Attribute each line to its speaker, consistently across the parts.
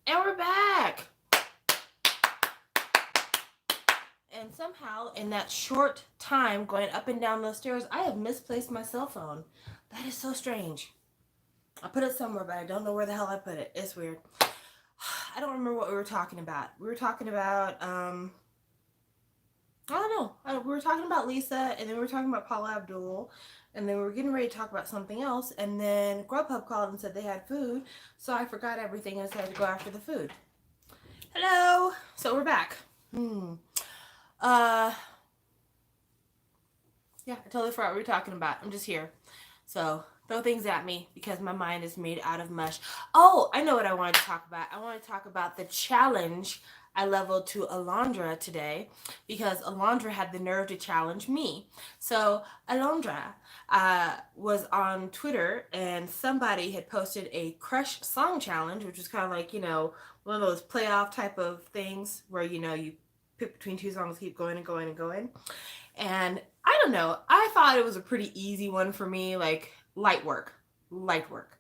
Speaker 1: And we're back. And somehow, in that short time going up and down those stairs, I have misplaced my cell phone. That is so strange. I put it somewhere, but I don't know where the hell I put it. It's weird. I don't remember what we were talking about. We were talking about, I don't know. We were talking about Lisa, and then we were talking about Paula Abdul, and then we were getting ready to talk about something else, and then Grubhub called and said they had food, so I forgot everything and decided to go after the food. Hello! So we're back. Uh, yeah, I totally forgot what we were talking about. I'm just here. So throw things at me because my mind is made out of mush. Oh, I know what I wanted to talk about. I want to talk about the challenge I leveled to Alondra today because Alondra had the nerve to challenge me. So Alondra was on Twitter and somebody had posted a crush song challenge, which was kind of like, one of those playoff type of things where, you pick between two songs, keep going and going and going. And I don't know. I thought it was a pretty easy one for me, like light work. Light work.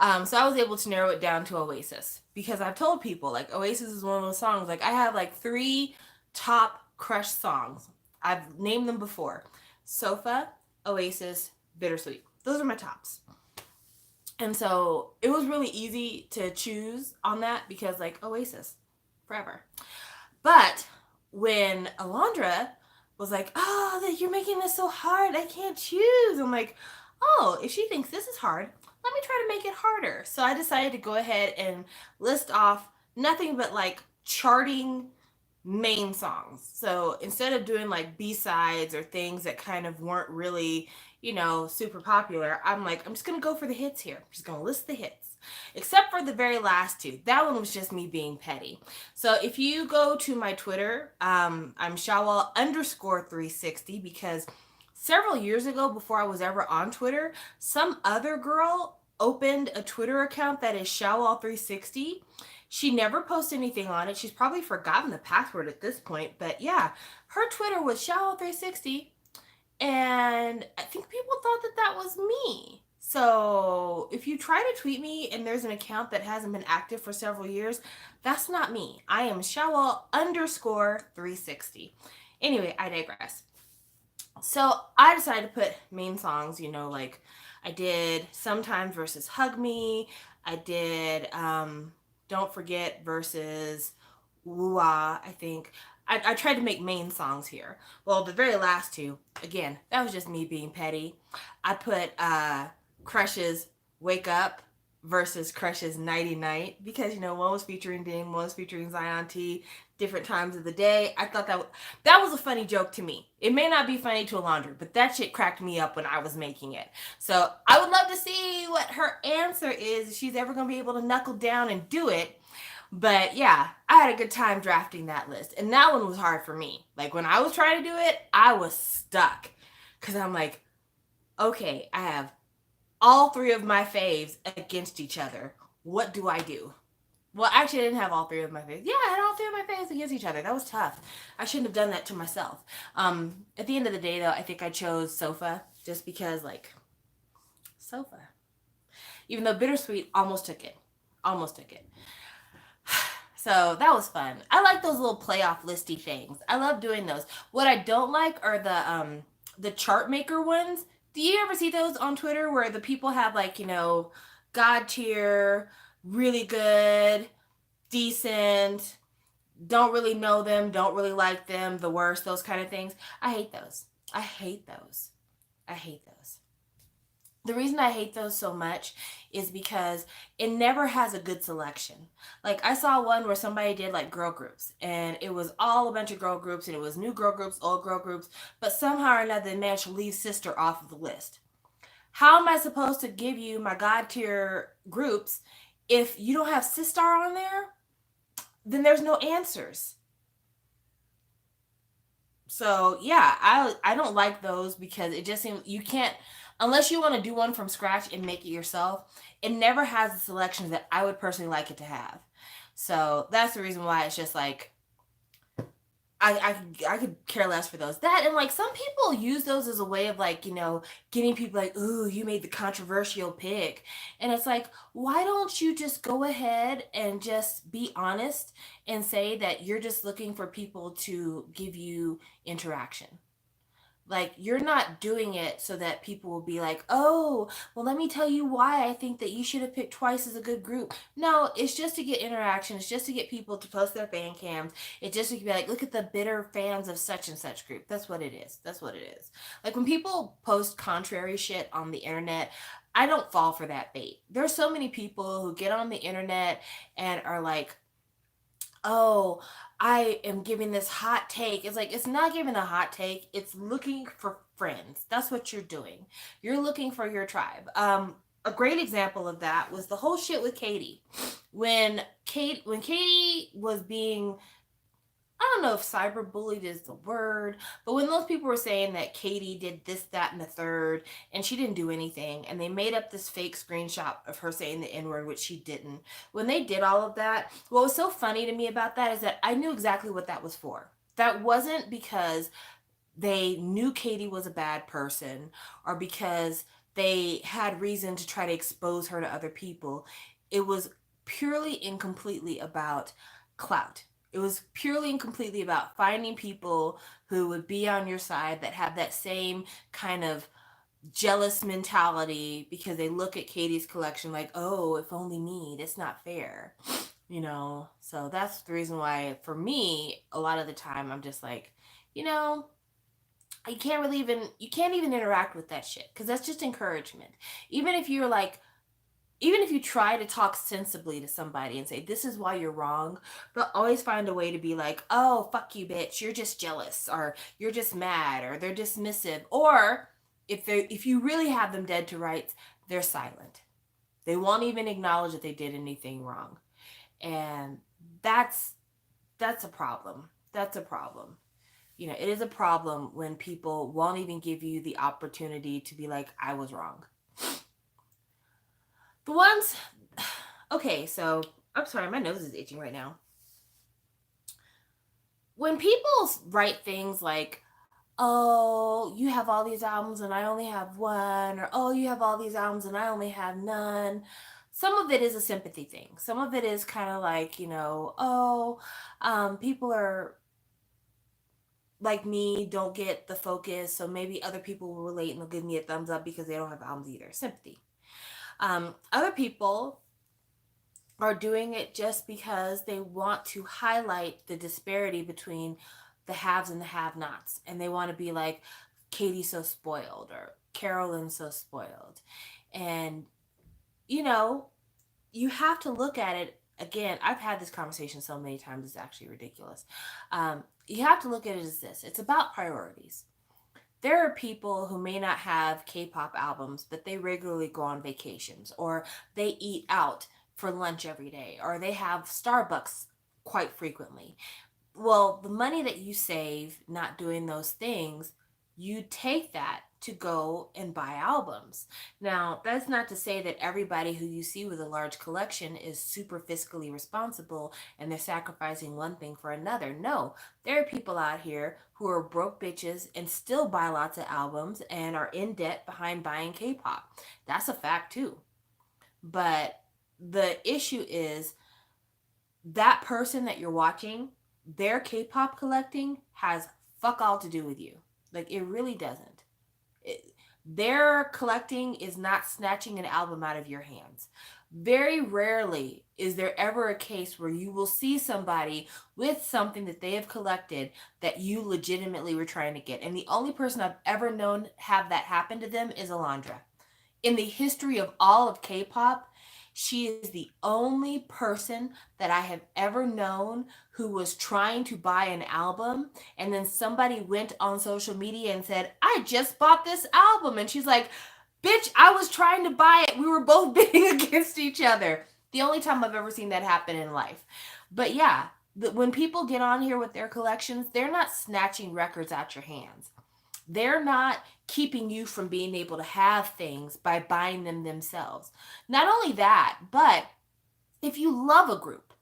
Speaker 1: So I was able to narrow it down to Oasis because I've told people like Oasis is one of those songs. Like I have like three top crush songs. I've named them before: Sofa, Oasis, Bittersweet. Those are my tops. And so it was really easy to choose on that because like Oasis, forever. But when Alondra was like, "Oh, that you're making this so hard. I can't choose." I'm like, "Oh, if she thinks this is hard, let me try to make it harder." So I decided to go ahead and list off nothing but like charting main songs. So instead of doing like B-sides or things that kind of weren't really, super popular, I'm like, I'm just going to go for the hits here. I'm just going to list the hits. Except for the very last two. That one was just me being petty. So if you go to my Twitter, I'm Shawwal _360 because several years ago, before I was ever on Twitter, some other girl opened a Twitter account that is Shawwal360. She never posted anything on it. She's probably forgotten the password at this point. But yeah, her Twitter was Shawwal360. And I think people thought that that was me. So if you try to tweet me and there's an account that hasn't been active for several years, that's not me. I am Shawwal _360. Anyway, I digress. So I decided to put main songs, like I did Sometimes versus Hug Me. I did Don't Forget versus Woo-ah, I think. I tried to make main songs here. Well, the very last two, again, that was just me being petty. I put Crush's Wake Up versus Crush's Nighty Night because, one was featuring Ding, one was featuring Zion T, different times of the day. I thought that was a funny joke to me. It may not be funny to Alondra, but that shit cracked me up when I was making it. So I would love to see what her answer is, if she's ever going to be able to knuckle down and do it. But yeah, I had a good time drafting that list. And that one was hard for me. Like when I was trying to do it, I was stuck. Because I'm like, okay, I have all three of my faves against each other. What do I do? Well, actually, I didn't have all three of my faves. Yeah, I had all three of my faves against each other. That was tough. I shouldn't have done that to myself. At the end of the day, though, I think I chose Sofa just because, like, Sofa. Even though Bittersweet almost took it. Almost took it. So that was fun. I like those little playoff listy things. I love doing those. What I don't like are the chart maker ones. Do you ever see those on Twitter where the people have like, God tier, really good, decent, don't really know them, don't really like them, the worst, those kind of things. I hate those. I hate those. I hate those. The reason I hate those so much is because it never has a good selection. Like I saw one where somebody did like girl groups and it was all a bunch of girl groups and it was new girl groups, old girl groups, but somehow or another they managed to leave sister off of the list. How am I supposed to give you my god tier groups if you don't have sister on there? Then there's no answers. So yeah, I don't like those because it just seems you can't unless you want to do one from scratch and make it yourself. It never has the selections that I would personally like it to have. So that's the reason why it's just like I could care less for those. That, and like some people use those as a way of like, getting people like, ooh, you made the controversial pick. And it's like, why don't you just go ahead and just be honest and say that you're just looking for people to give you interaction? Like, you're not doing it so that people will be like, oh, well, let me tell you why I think that you should have picked Twice as a good group. No, it's just to get interaction. It's just to get people to post their fan cams. It's just to be like, look at the bitter fans of such and such group. That's what it is. That's what it is. Like, when people post contrary shit on the internet, I don't fall for that bait. There's so many people who get on the internet and are like, oh, I am giving this hot take. It's like, it's not giving a hot take. It's looking for friends. That's what you're doing. You're looking for your tribe. A great example of that was the whole shit with Katie. When Katie was being, I don't know if cyberbullied is the word, but when those people were saying that Katie did this, that, and the third, and she didn't do anything, and they made up this fake screenshot of her saying the N word, which she didn't. When they did all of that, what was so funny to me about that is that I knew exactly what that was for. That wasn't because they knew Katie was a bad person or because they had reason to try to expose her to other people. It was purely and completely about clout. It was purely and completely about finding people who would be on your side that have that same kind of jealous mentality because they look at Katie's collection like, oh, if only me, that's not fair. So that's the reason why, for me, a lot of the time I'm just like, you know, you can't even interact with that shit because that's just encouragement. Even if you're like, even if you try to talk sensibly to somebody and say this is why you're wrong, they'll always find a way to be like, oh, fuck you, bitch, you're just jealous, or you're just mad, or they're dismissive, or if you really have them dead to rights, they're silent. They won't even acknowledge that they did anything wrong. And that's a problem. That's a problem. It is a problem when people won't even give you the opportunity to be like, I was wrong. The ones, okay, so I'm sorry, my nose is itching right now. When people write things like, oh, you have all these albums and I only have one, or oh, you have all these albums and I only have none, some of it is a sympathy thing. Some of it is kind of like, oh, people are like me, don't get the focus, so maybe other people will relate and they'll give me a thumbs up because they don't have albums either. Sympathy. Other people are doing it just because they want to highlight the disparity between the haves and the have-nots, and they want to be like, Katie's so spoiled, or Carolyn's so spoiled. And you have to look at it again. I've had this conversation so many times, it's actually ridiculous. You have to look at it as this: it's about priorities. There are people who may not have K-pop albums, but they regularly go on vacations, or they eat out for lunch every day, or they have Starbucks quite frequently. Well, the money that you save not doing those things, you take that to go and buy albums. Now, that's not to say that everybody who you see with a large collection is super fiscally responsible and they're sacrificing one thing for another. No, there are people out here who are broke bitches and still buy lots of albums and are in debt behind buying K-pop. That's a fact too. But the issue is that person that you're watching, their K-pop collecting has fuck all to do with you. Like, it really doesn't. Their collecting is not snatching an album out of your hands. Very rarely is there ever a case where you will see somebody with something that they have collected that you legitimately were trying to get. And the only person I've ever known have that happen to them is Alondra. In the history of all of K-pop, she is the only person that I have ever known who was trying to buy an album, and then somebody went on social media and said, I just bought this album. And she's like, bitch, I was trying to buy it. We were both bidding against each other. The only time I've ever seen that happen in life. But yeah, when people get on here with their collections, they're not snatching records out your hands. They're not keeping you from being able to have things by buying them themselves. Not only that, but if you love a group,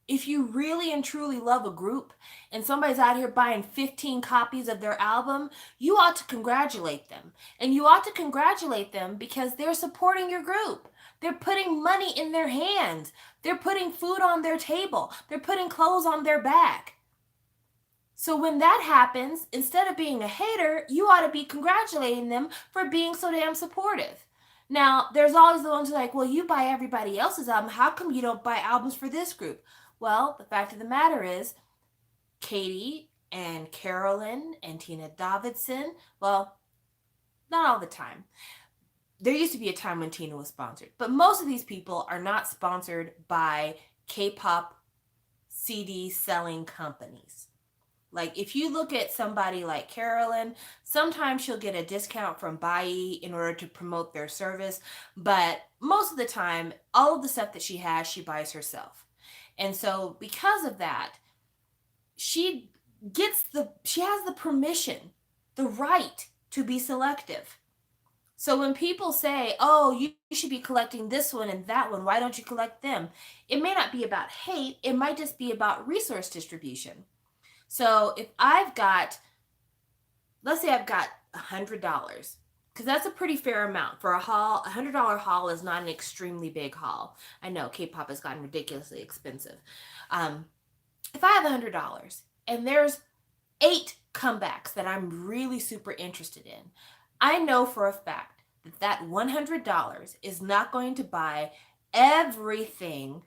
Speaker 1: if you really and truly love a group and somebody's out here buying 15 copies of their album, you ought to congratulate them. And you ought to congratulate them because they're supporting your group. They're putting money in their hands. They're putting food on their table. They're putting clothes on their back. So when that happens, instead of being a hater, you ought to be congratulating them for being so damn supportive. Now, there's always the ones who are like, well, you buy everybody else's album. How come you don't buy albums for this group? Well, the fact of the matter is, Katie and Carolyn and Tina Davidson, well, not all the time. There used to be a time when Tina was sponsored, but most of these people are not sponsored by K-pop CD selling companies. Like if you look at somebody like Carolyn, sometimes she'll get a discount from Bai in order to promote their service, but most of the time, all of the stuff that she has, she buys herself. And so because of that, she has the permission, the right to be selective. So when people say, oh, you should be collecting this one and that one, why don't you collect them? It may not be about hate, it might just be about resource distribution. So if I've got, let's say I've got $100, because that's a pretty fair amount for a haul. $100 haul is not an extremely big haul. I know K-pop has gotten ridiculously expensive. If I have $100 and there's 8 comebacks that I'm really super interested in, I know for a fact that that $100 is not going to buy everything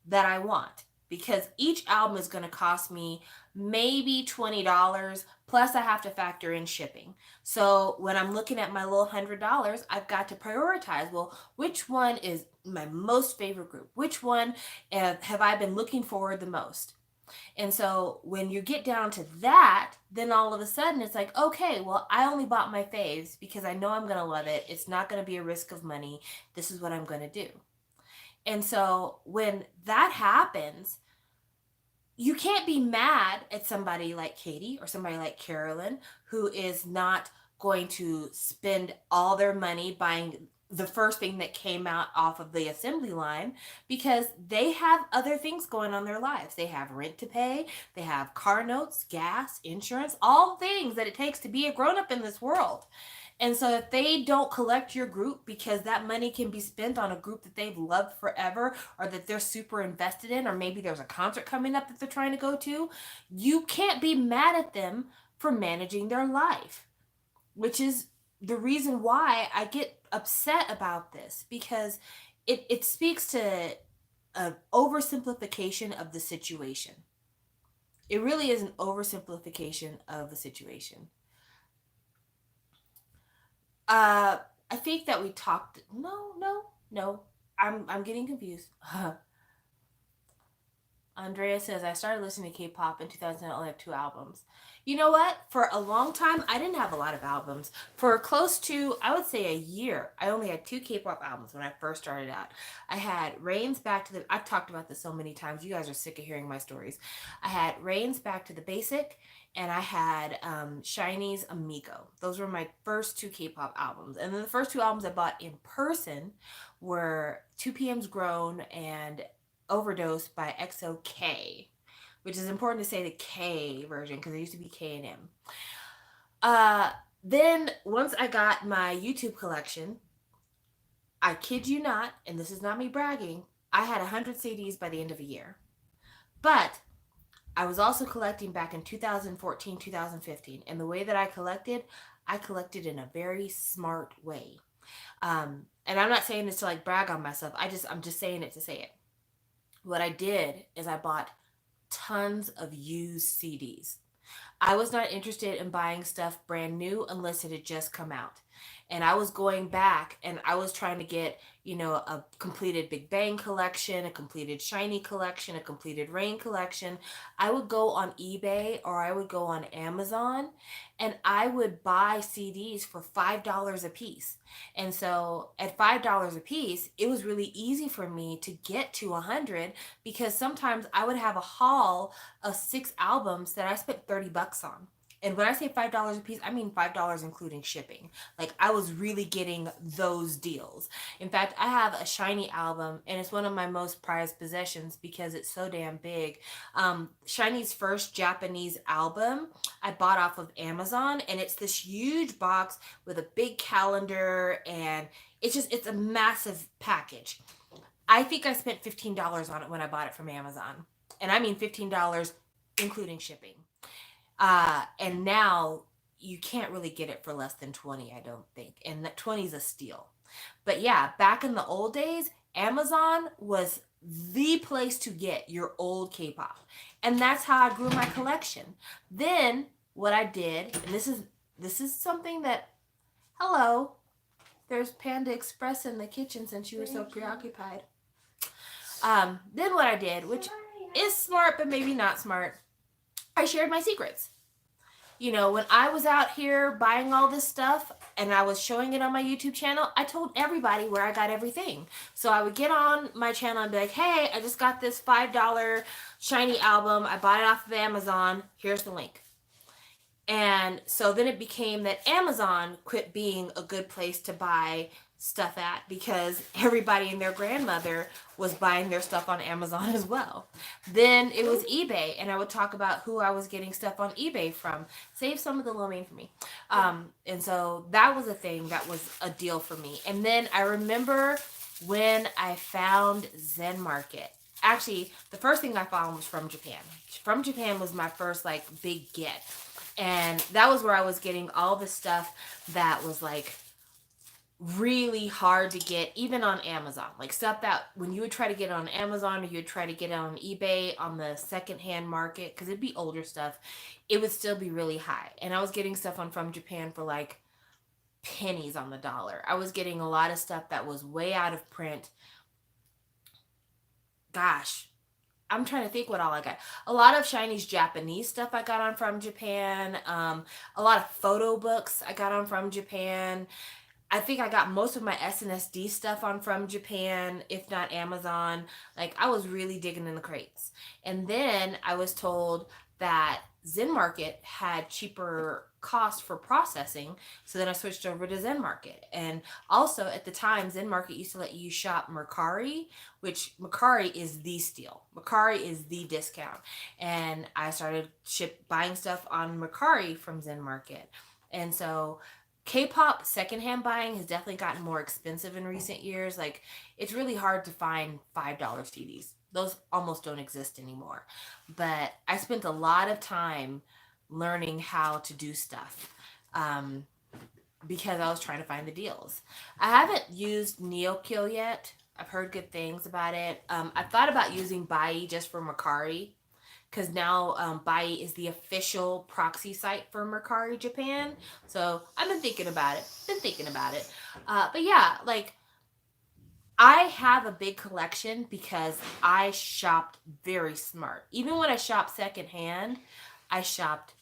Speaker 1: that I want, because each album is going to cost me maybe $20, plus I have to factor in shipping. So when I'm looking at my little $100, I've got to prioritize, well, which one is my most favorite group? Which one have I been looking forward the most? And so when you get down to that, then all of a sudden it's like, okay, well, I only bought my faves because I know I'm going to love it. It's not going to be a risk of money. This is what I'm going to do. And so when that happens, you can't be mad at somebody like Katie or somebody like Carolyn who is not going to spend all their money buying the first thing that came out off of the assembly line, because they have other things going on in their lives. They have rent to pay, they have car notes, gas, insurance, all things that it takes to be a grown up in this world. And so if they don't collect your group because that money can be spent on a group that they've loved forever or that they're super invested in, or maybe there's a concert coming up that they're trying to go to, you can't be mad at them for managing their life, which is the reason why I get upset about this, because it speaks to an oversimplification of the situation. It really is an oversimplification of the situation. I think that we talked. No. I'm getting confused. Andrea says, I started listening to K-pop in 2000. I only have 2 albums. You know what? For a long time, I didn't have a lot of albums. For close to, I would say, a year, I only had 2 K-pop albums when I first started out. I had Rain's Back to the, I've talked about this so many times. You guys are sick of hearing my stories. I had Rain's Back to the Basic, and I had SHINee's Amigo. Those were my first 2 K-pop albums. And then the first 2 albums I bought in person were 2PM's Grown and Overdose by XOK, which is important to say the K version because there used to be K and M. Then once I got my YouTube collection, I kid you not, and this is not me bragging, I had 100 CDs by the end of a year. But I was also collecting back in 2014, 2015, and the way that I collected in a very smart way. And I'm not saying this to like brag on myself. I'm just saying it to say it. What I did is I bought tons of used CDs. I was not interested in buying stuff brand new unless it had just come out. And I was going back and I was trying to get, a completed Big Bang collection, a completed SHINee collection, a completed Rain collection. I would go on eBay or I would go on Amazon and I would buy CDs for $5 a piece. And so at $5 a piece, it was really easy for me to get to 100 because sometimes I would have a haul of 6 albums that I spent $30 on. And when I say $5 a piece, I mean $5 including shipping. Like I was really getting those deals. In fact, I have a Shiny album, and it's one of my most prized possessions because it's so damn big. Shiny's first Japanese album I bought off of Amazon, and it's this huge box with a big calendar, and it's a massive package. I think I spent $15 on it when I bought it from Amazon. And I mean $15 including shipping. And now you can't really get it for less than 20, I don't think. And that 20 is a steal. But yeah, back in the old days, Amazon was the place to get your old K-pop. And that's how I grew my collection. Then what I did, and this is something that, hello, there's Panda Express in the kitchen since you were so preoccupied. Then what I did, which is smart but maybe not smart, I shared my secrets. When I was out here buying all this stuff and I was showing it on my YouTube channel, I told everybody where I got everything. So I would get on my channel and be like, hey, I just got this $5 Shiny album. I bought it off of Amazon. Here's the link. And so then it became that Amazon quit being a good place to buy stuff at because everybody and their grandmother was buying their stuff on Amazon as well. Then it was eBay, and I would talk about who I was getting stuff on eBay from. Save some of the lo mein for me. And so that was a thing that was a deal for me. And then I remember when I found Zen Market. Actually, the first thing I found was from Japan. From Japan was my first big get. And that was where I was getting all the stuff that was really hard to get, even on Amazon. Like stuff that when you would try to get it on Amazon or you would try to get it on eBay on the secondhand market, because it'd be older stuff, it would still be really high. And I was getting stuff from Japan for pennies on the dollar. I was getting a lot of stuff that was way out of print. Gosh, I'm trying to think what all I got. A lot of Shiny's Japanese stuff I got on from Japan. A lot of photo books I got on from Japan. I think I got most of my SNSD stuff on from Japan, if not Amazon. I was really digging in the crates. And then I was told that Zen Market had cheaper cost for processing, so then I switched over to Zen Market. And also at the time, Zen Market used to let you shop Mercari, which Mercari is the steal. Mercari is the discount. And I started buying stuff on Mercari from Zen Market. And so K-pop secondhand buying has definitely gotten more expensive in recent years. It's really hard to find $5 CDs. Those almost don't exist anymore. But I spent a lot of time learning how to do stuff because I was trying to find the deals. I haven't used Neokill yet. I've heard good things about it. I thought about using Bai just for Mercari, because now Bai is the official proxy site for Mercari Japan. So I've been thinking about it. But yeah, I have a big collection because I shopped very smart. Even when I shopped secondhand, I shopped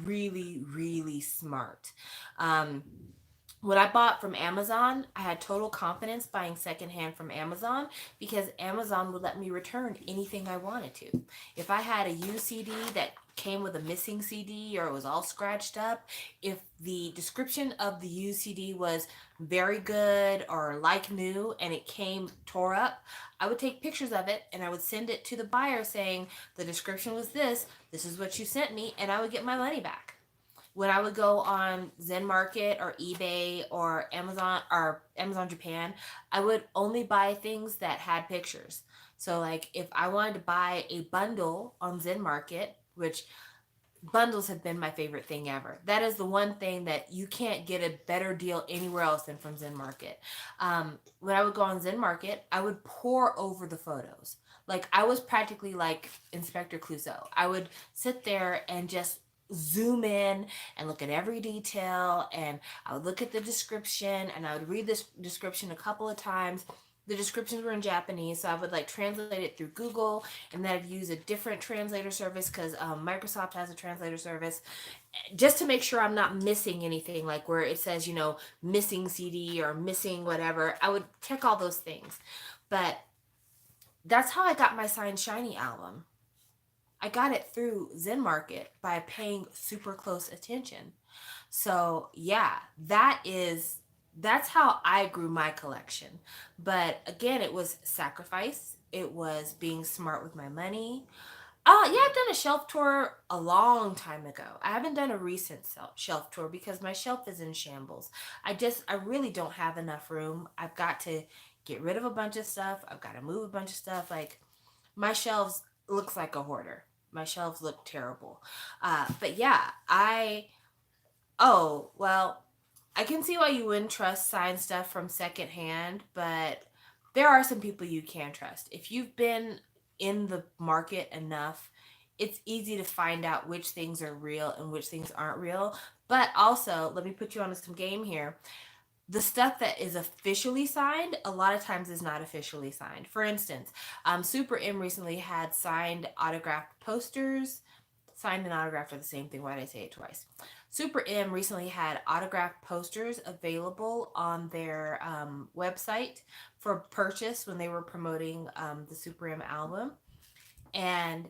Speaker 1: really, really smart. When I bought from Amazon, I had total confidence buying secondhand from Amazon because Amazon would let me return anything I wanted to. If I had a used CD that came with a missing CD or it was all scratched up, if the description of the used CD was very good or like new and it came tore up, I would take pictures of it and I would send it to the buyer saying the description was this is what you sent me, and I would get my money back. When I would go on Zen Market or eBay or Amazon Japan, I would only buy things that had pictures. So if I wanted to buy a bundle on Zen Market, which bundles have been my favorite thing ever. That is the one thing that you can't get a better deal anywhere else than from Zen Market. When I would go on Zen Market, I would pore over the photos. I was practically like Inspector Clouseau. I would sit there and just zoom in and look at every detail, and I would look at the description and I would read this description a couple of times. The descriptions were in Japanese, so I would translate it through Google, and then I'd use a different translator service because Microsoft has a translator service, just to make sure I'm not missing anything, where it says, missing CD or missing whatever. I would check all those things. But that's how I got my signed Shiny album. I got it through Zen Market by paying super close attention. So yeah, that's how I grew my collection. But again, it was sacrifice. It was being smart with my money. Yeah, I've done a shelf tour a long time ago. I haven't done a recent shelf tour because my shelf is in shambles. I really don't have enough room. I've got to get rid of a bunch of stuff. I've got to move a bunch of stuff. Like my shelves looks like a hoarder. My shelves look terrible. But yeah, oh, well, I can see why you wouldn't trust signed stuff from secondhand, but there are some people you can trust. If you've been in the market enough, it's easy to find out which things are real and which things aren't real. But also, let me put you on some game here. The stuff that is officially signed, a lot of times is not officially signed. For instance, Super M recently had signed autographed posters. Signed and autographed are the same thing. Why did I say it twice? Super M recently had autographed posters available on their website for purchase when they were promoting the Super M album. And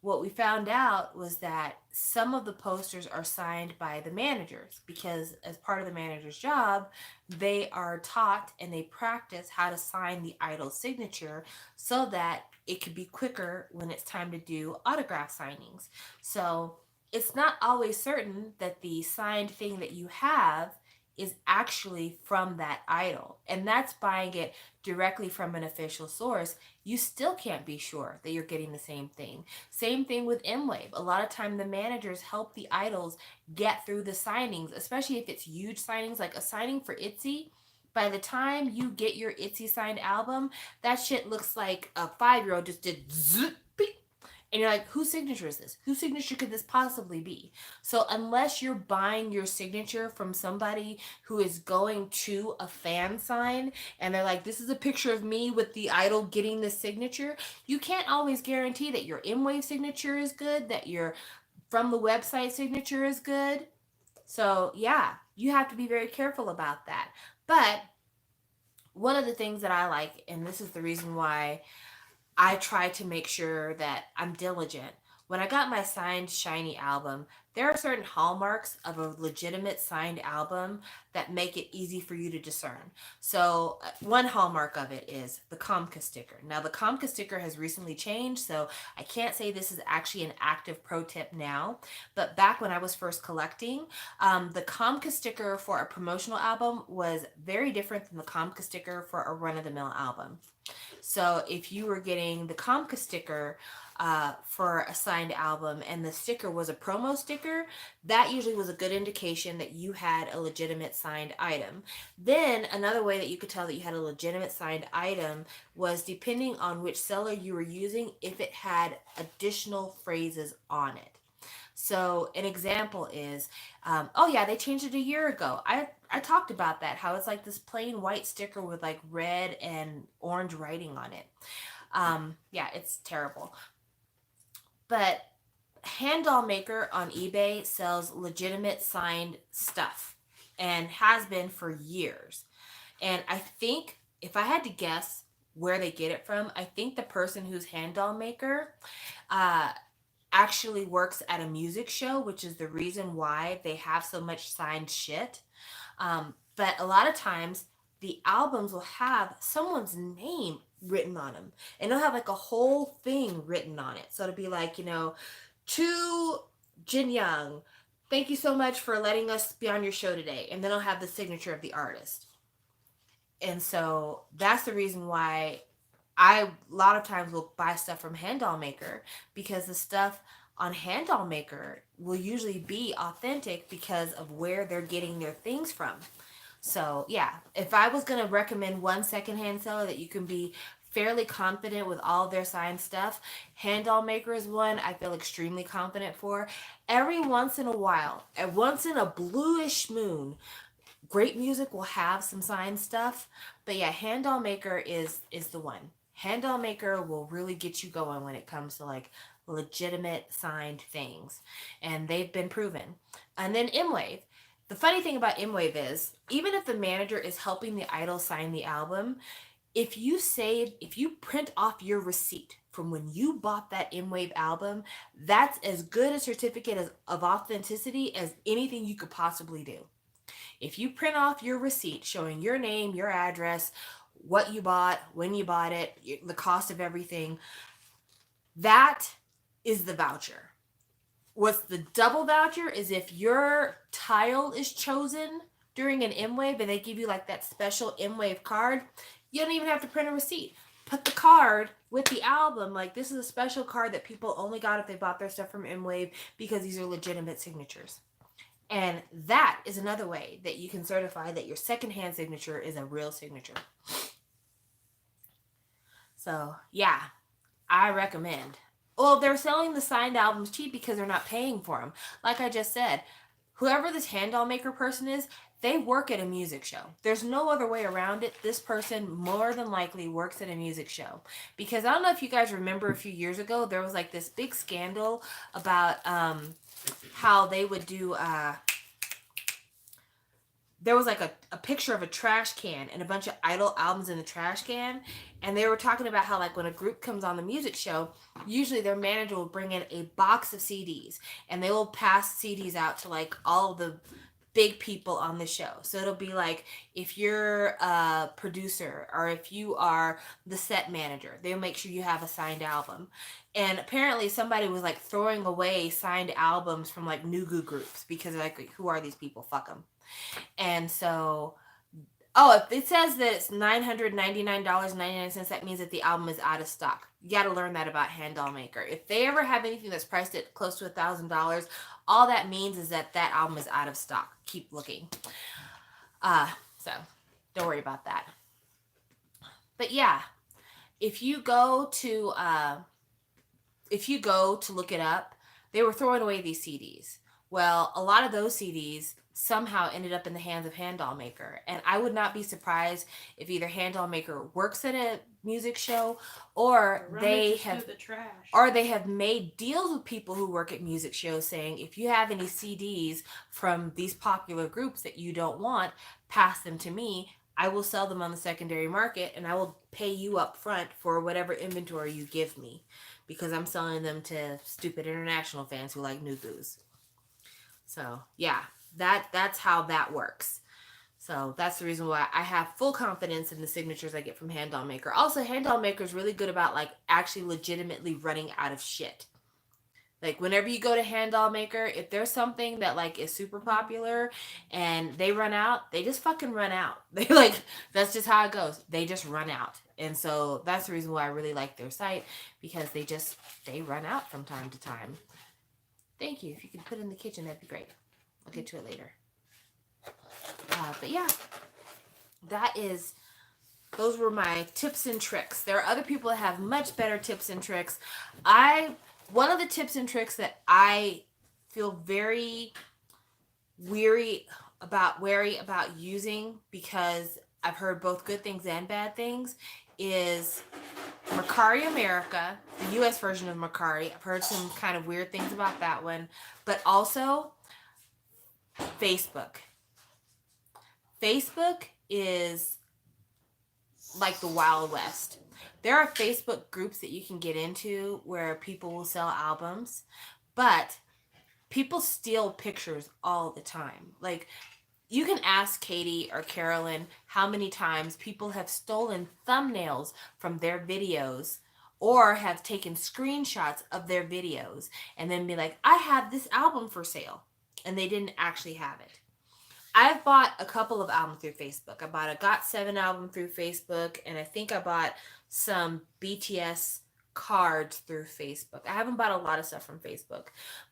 Speaker 1: what we found out was that some of the posters are signed by the managers because, as part of the manager's job, they are taught and they practice how to sign the idol signature so that it could be quicker when it's time to do autograph signings. So it's not always certain that the signed thing that you have is actually from that idol. And that's buying it directly from an official source. You still can't be sure that you're getting the same thing. Same thing with M-Wave. A lot of time the managers help the idols get through the signings, especially if it's huge signings, like a signing for ITZY. By the time you get your ITZY signed album, that shit looks like a 5-year-old just did zzz, beep, and you're like, whose signature is this? Whose signature could this possibly be? So unless you're buying your signature from somebody who is going to a fan sign and they're like, this is a picture of me with the idol getting the signature, you can't always guarantee that your M-Wave signature is good, that your from the website signature is good. So yeah, you have to be very careful about that. But one of the things that I like, and this is the reason why I try to make sure that I'm diligent. When I got my signed Shiny album, there are certain hallmarks of a legitimate signed album that make it easy for you to discern. So, one hallmark of it is the Kamka sticker. Now, the Kamka sticker has recently changed, so I can't say this is actually an active pro tip now. But back when I was first collecting, the Kamka sticker for a promotional album was very different than the Kamka sticker for a run of the mill album. So if you were getting the Kamka sticker for a signed album and the sticker was a promo sticker, that usually was a good indication that you had a legitimate signed item. Then another way that you could tell that you had a legitimate signed item was depending on which seller you were using, if it had additional phrases on it. So an example is, oh yeah, they changed it a year ago. I talked about that, how it's like this plain white sticker with like red and orange writing on it. Yeah, it's terrible. But Hand Doll Maker on eBay sells legitimate signed stuff and has been for years. And I think if I had to guess where they get it from, I think the person who's Hand Doll Maker uh, actually works at a music show, which is the reason why they have so much signed shit. But a lot of times, the albums will have someone's name written on them, and they'll have like a whole thing written on it. So it'll be like, to Jin Young, thank you so much for letting us be on your show today. And then I'll have the signature of the artist. And so that's the reason why I a lot of times will buy stuff from Hand Doll Maker, because the stuff on Hand Doll Maker will usually be authentic because of where they're getting their things from. So yeah, if I was gonna recommend one secondhand seller that you can be fairly confident with all of their signed stuff, Hand Doll Maker is one I feel extremely confident for. Every once in a while, and once in a bluish moon, great music will have some signed stuff. But yeah, Hand Doll Maker is the one. Hand Doll Maker will really get you going when it comes to like legitimate signed things, and they've been proven. And then M-Wave. The funny thing about M-Wave is, even if the manager is helping the idol sign the album, if you print off your receipt from when you bought that M-Wave album, that's as good a certificate of authenticity as anything you could possibly do. If you print off your receipt showing your name, your address, what you bought, when you bought it, the cost of everything, that is the voucher. What's the double voucher is if your tile is chosen during an M-Wave and they give you like that special M-Wave card, you don't even have to print a receipt. Put the card with the album. Like, this is a special card that people only got if they bought their stuff from M-Wave because these are legitimate signatures. And that is another way that you can certify that your secondhand signature is a real signature. So, yeah, I recommend. Well, they're selling the signed albums cheap because they're not paying for them. Like I just said, whoever this hand doll maker person is, they work at a music show. There's no other way around it. This person more than likely works at a music show. Because I don't know if you guys remember a few years ago, there was like this big scandal about how they would do... there was like a picture of a trash can and a bunch of Idol albums in the trash can. And they were talking about how, like, when a group comes on the music show, usually their manager will bring in a box of CDs and they will pass CDs out to like all the big people on the show. So it'll be like, if you're a producer or if you are the set manager, they'll make sure you have a signed album. And apparently somebody was like throwing away signed albums from like Nugu groups because they're like, who are these people? Fuck them. And so, if it says that it's $999.99, that means that the album is out of stock. You got to learn that about Hand Doll Maker. If they ever have anything that's priced at close to $1,000, all that means is that that album is out of stock. Keep looking. So don't worry about that. But yeah, if you go to look it up, they were throwing away these CDs. Well, a lot of those CDs somehow ended up in the hands of Hand Doll Maker. And I would not be surprised if either Hand Doll Maker works at a music show or they have made deals with people who work at music shows saying, if you have any CDs from these popular groups that you don't want, pass them to me. I will sell them on the secondary market and I will pay you up front for whatever inventory you give me because I'm selling them to stupid international fans who like Nugus. So, yeah. That's how that works. So that's the reason why I have full confidence in the signatures I get from Hand Doll Maker. Also, Hand Doll Maker is really good about like actually legitimately running out of shit. Like, whenever you go to Hand Doll Maker, if there's something that like is super popular and they run out, they just fucking run out. They like, that's just how it goes. They just run out. And so that's the reason why I really like their site, because they run out from time to time. Thank you. If you could put it in the kitchen, that'd be great. I'll get to it later. But yeah, those were my tips and tricks. There are other people that have much better tips and tricks. One of the tips and tricks that I feel very wary about using, because I've heard both good things and bad things, is Mercari America, the US version of Mercari. I've heard some kind of weird things about that one, but also Facebook. Facebook is like the Wild West. There are Facebook groups that you can get into where people will sell albums, but people steal pictures all the time. Like, you can ask Katie or Carolyn how many times people have stolen thumbnails from their videos or have taken screenshots of their videos and then be like, I have this album for sale. And they didn't actually have it. I've bought a couple of albums through Facebook. I bought a GOT7 album through Facebook, and I think I bought some BTS cards through Facebook. I haven't bought a lot of stuff from Facebook,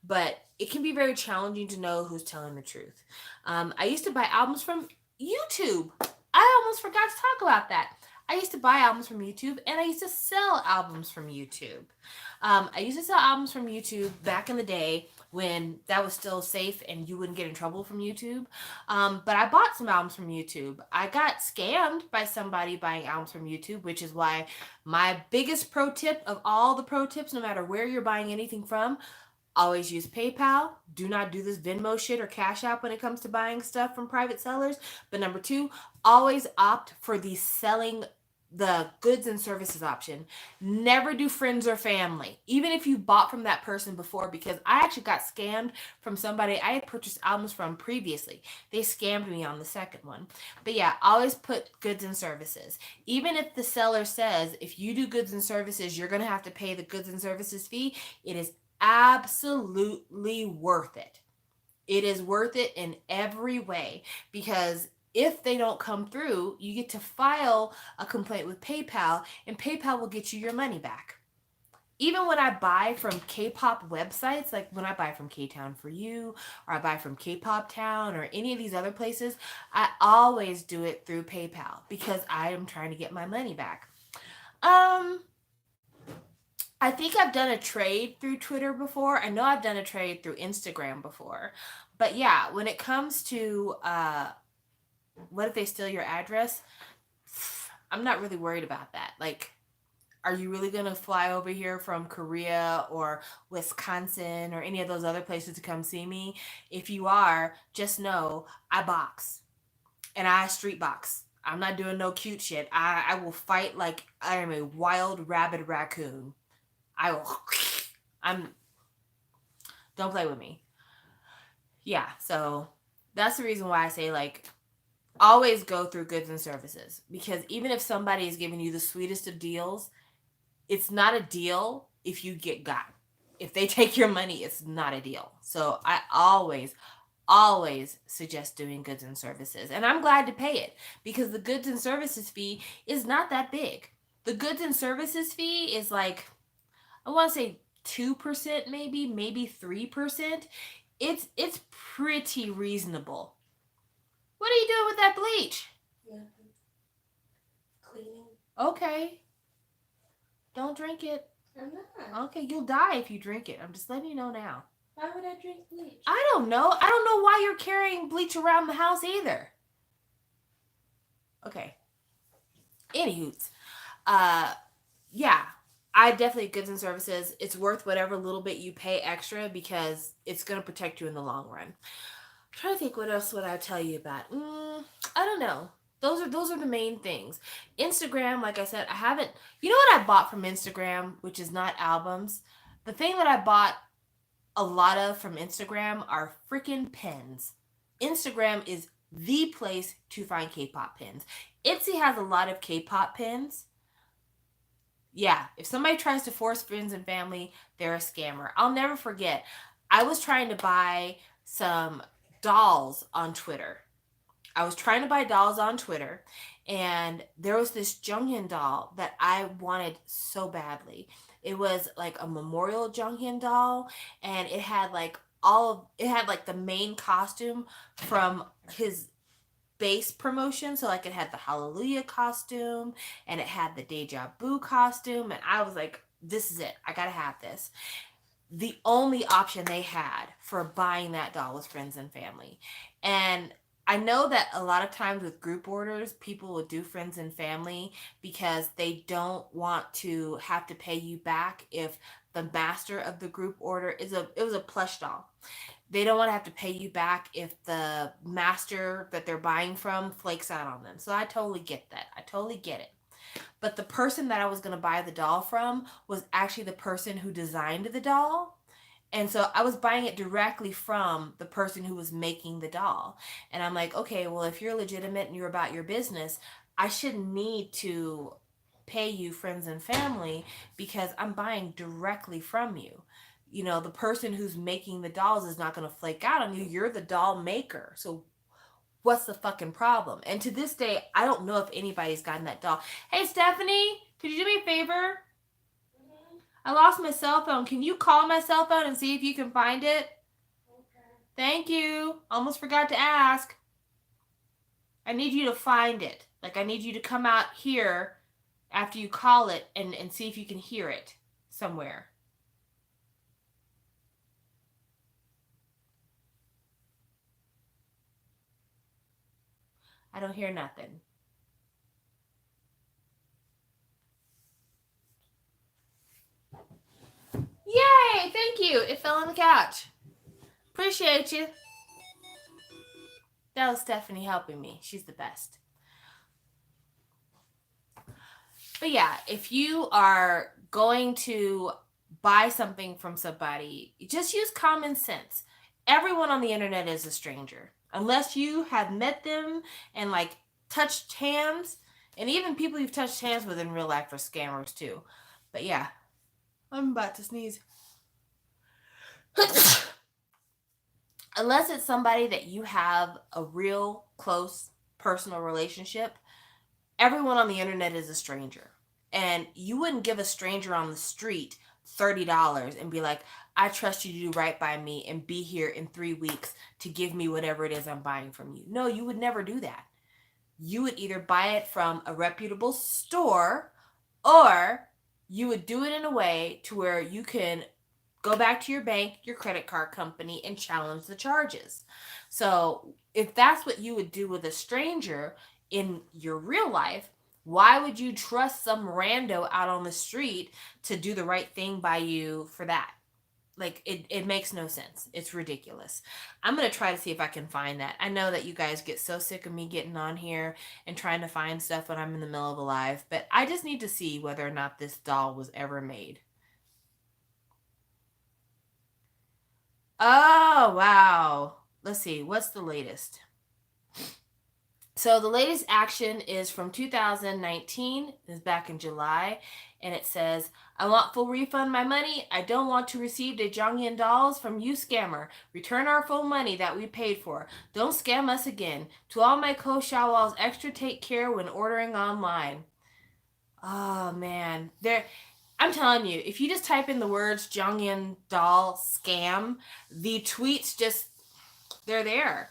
Speaker 1: but it can be very challenging to know who's telling the truth. I used to buy albums from YouTube. I almost forgot to talk about that. I used to buy albums from YouTube, and I used to sell albums from YouTube. I used to sell albums from YouTube back in the day when that was still safe and you wouldn't get in trouble from YouTube. But I bought some albums from YouTube. I got scammed by somebody buying albums from YouTube, which is why my biggest pro tip of all the pro tips, no matter where you're buying anything from, always use PayPal. Do not do this Venmo shit or Cash App when it comes to buying stuff from private sellers. But number 2, always opt for the selling the goods and services option. Never do friends or family, even if you bought from that person before, because I actually got scammed from somebody I had purchased albums from previously. They scammed me on the second one. But yeah, always put goods and services. Even if the seller says if you do goods and services, you're going to have to pay the goods and services fee, it is absolutely worth it. It is worth it in every way, because if they don't come through, you get to file a complaint with PayPal, and PayPal will get you your money back. Even when I buy from K-pop websites, like when I buy from K-Town for You, or I buy from K-Pop Town, or any of these other places, I always do it through PayPal because I am trying to get my money back. I think I've done a trade through Twitter before. I know I've done a trade through Instagram before. But yeah, when it comes to what if they steal your address? I'm not really worried about that. Like, are you really going to fly over here from Korea or Wisconsin or any of those other places to come see me? If you are, just know I box and I street box. I'm not doing no cute shit. I will fight like I am a wild rabid raccoon. I will. I'm. Don't play with me. Yeah, so that's the reason why I say, like, always go through goods and services, because even if somebody is giving you the sweetest of deals, it's not a deal if you get got. If they take your money, it's not a deal. So I always suggest doing goods and services. And I'm glad to pay it, because the goods and services fee is not that big. The goods and services fee is like, I want to say 2%, maybe 3%. It's pretty reasonable. What are you doing with that bleach?
Speaker 2: Yeah, cleaning.
Speaker 1: Okay. Don't drink it.
Speaker 2: I'm not.
Speaker 1: Okay, you'll die if you drink it. I'm just letting you know now.
Speaker 2: Why would I drink bleach?
Speaker 1: I don't know. I don't know why you're carrying bleach around the house either. Okay. Anywho's, yeah, I definitely goods and services. It's worth whatever little bit you pay extra, because it's gonna protect you in the long run. I'm trying to think what else would I tell you about. I don't know. Those are the main things. Instagram, like I said, I haven't. You know what I bought from Instagram, which is not albums. The thing that I bought a lot of from Instagram are freaking pins. Instagram is the place to find K-pop pins. Etsy has a lot of K-pop pins. Yeah, if somebody tries to force friends and family, they're a scammer. I'll never forget. I was trying to buy some dolls on Twitter. I was trying to buy dolls on Twitter, and there was this Junghyun doll that I wanted so badly. It was like a memorial Junghyun doll, and it had like the main costume from his base promotion. So like it had the Hallelujah costume, and it had the Deja Vu costume, and I was like, this is it. I gotta have this. The only option they had for buying that doll was friends and family. And I know that a lot of times with group orders, people will do friends and family because they don't want to have to pay you back if the master of the group order it was a plush doll. They don't want to have to pay you back if the master that they're buying from flakes out on them. So I totally get that. I totally get it. But the person that I was going to buy the doll from was actually the person who designed the doll. And so I was buying it directly from the person who was making the doll. And I'm like, okay, well, if you're legitimate and you're about your business, I shouldn't need to pay you friends and family because I'm buying directly from you. You know, the person who's making the dolls is not going to flake out on you. You're the doll maker. So what's the fucking problem? And to this day, I don't know if anybody's gotten that doll. Hey, Stephanie, could you do me a favor? I lost my cell phone. Can you call my cell phone and see if you can find it?
Speaker 2: Okay.
Speaker 1: Thank you. Almost forgot to ask. I need you to find it. Like, I need you to come out here after you call it and see if you can hear it somewhere. I don't hear nothing. Yay! Thank you. It fell on the couch. Appreciate you. That was Stephanie helping me. She's the best. But yeah, if you are going to buy something from somebody, just use common sense. Everyone on the internet is a stranger. Unless you have met them and like touched hands, and even people you've touched hands with in real life are scammers too. But yeah, I'm about to sneeze. Unless it's somebody that you have a real close personal relationship, everyone on the internet is a stranger. And you wouldn't give a stranger on the street $30 and be like, I trust you to do right by me and be here in 3 weeks to give me whatever it is I'm buying from you. No, you would never do that. You would either buy it from a reputable store, or you would do it in a way to where you can go back to your bank, your credit card company, and challenge the charges. So if that's what you would do with a stranger in your real life, why would you trust some rando out on the street to do the right thing by you for that? Like, it makes no sense. It's ridiculous. I'm going to try to see if I can find that. I know that you guys get so sick of me getting on here and trying to find stuff when I'm in the middle of a live, but I just need to see whether or not this doll was ever made. Oh, wow. Let's see. What's the latest? So the latest action is from 2019. It's back in July. And it says, I want full refund my money. I don't want to receive the Jonghyun dolls from you scammer. Return our full money that we paid for. Don't scam us again. To all my co-shawals, extra take care when ordering online. Oh man. I'm telling you, if you just type in the words Jonghyun doll scam, the tweets just, they're there.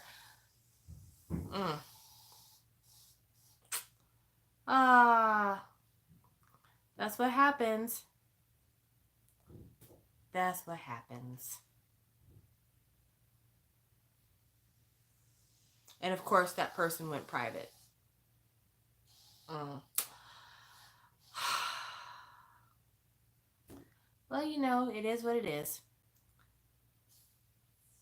Speaker 1: Ah, that's what happens. That's what happens. And of course, that person went private. Mm. Well, you know, it is what it is.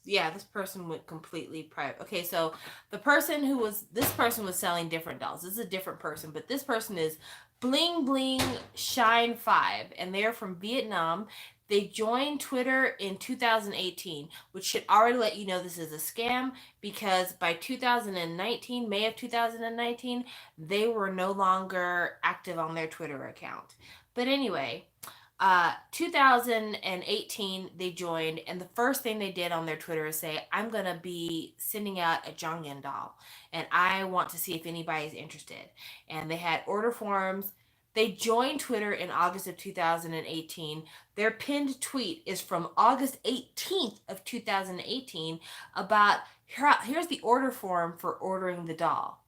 Speaker 1: Yeah, this person went completely private. Okay, so this person was selling different dolls. This is a different person, but this person is Bling Bling Shine 5, and they're from Vietnam. They joined Twitter in 2018, which should already let you know this is a scam, because by 2019, May of 2019, they were no longer active on their Twitter account. But anyway, 2018 they joined, and the first thing they did on their Twitter is say, I'm gonna be sending out a Jonghyun doll, and I want to see if anybody's interested. And they had order forms. They joined Twitter in August of 2018. Their pinned tweet is from August 18th of 2018 about, here's the order form for ordering the doll.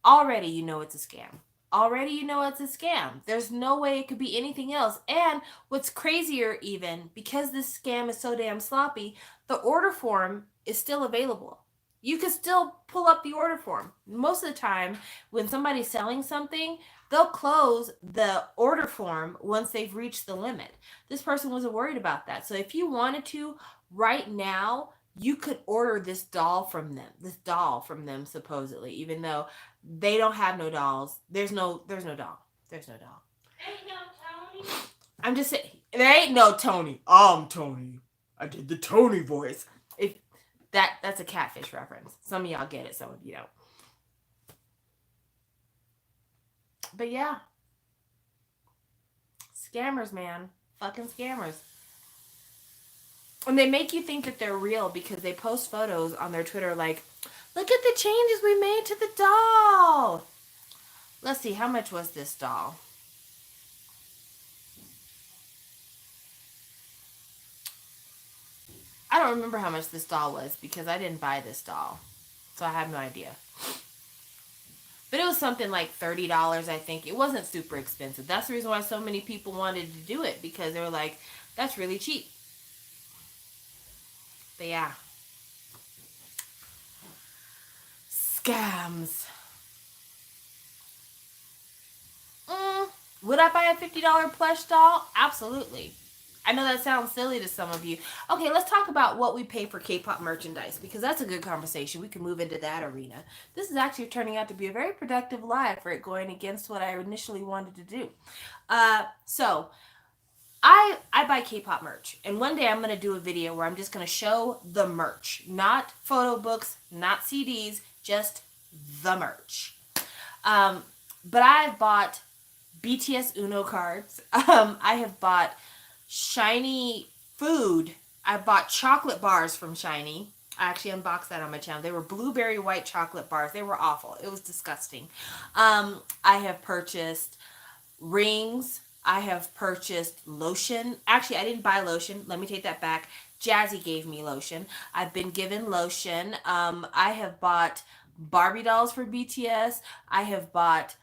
Speaker 1: Already you know it's a scam. Already you know it's a scam. There's no way it could be anything else. And what's crazier, even, because this scam is so damn sloppy, the order form is still available. You can still pull up the order form. Most of the time, when somebody's selling something, they'll close the order form once they've reached the limit. This person wasn't worried about that. So if you wanted to, right now, you could order this doll from them, supposedly, even though they don't have no dolls. There's no doll. There's no doll.
Speaker 2: Ain't no Tony.
Speaker 1: I'm just saying, there ain't no Tony. I'm Tony. I did the Tony voice. If that's a catfish reference. Some of y'all get it, some of you don't. But yeah. Scammers, man. Fucking scammers. And they make you think that they're real because they post photos on their Twitter like, look at the changes we made to the doll. Let's see, how much was this doll? I don't remember how much this doll was because I didn't buy this doll. So I have no idea. But it was something like $30, I think. It wasn't super expensive. That's the reason why so many people wanted to do it, because they were like, that's really cheap. But yeah. Scams. Would I buy a $50 plush doll? Absolutely. I know that sounds silly to some of you. Okay, let's talk about what we pay for K-pop merchandise because that's a good conversation. We can move into that arena. This is actually turning out to be a very productive live for it going against what I initially wanted to do. So I buy K-pop merch, and one day I'm gonna do a video where I'm just gonna show the merch, not photo books, not CDs, just the merch. But I've bought BTS Uno cards. I have bought Shiny food. I bought chocolate bars from Shiny. I actually unboxed that on my channel. They were blueberry white chocolate bars. They were awful. It was disgusting. I have purchased rings. I have purchased lotion. Actually, I didn't buy lotion. Let me take that back. Jazzy gave me lotion. I've been given lotion. I have bought Barbie dolls for BTS. I have bought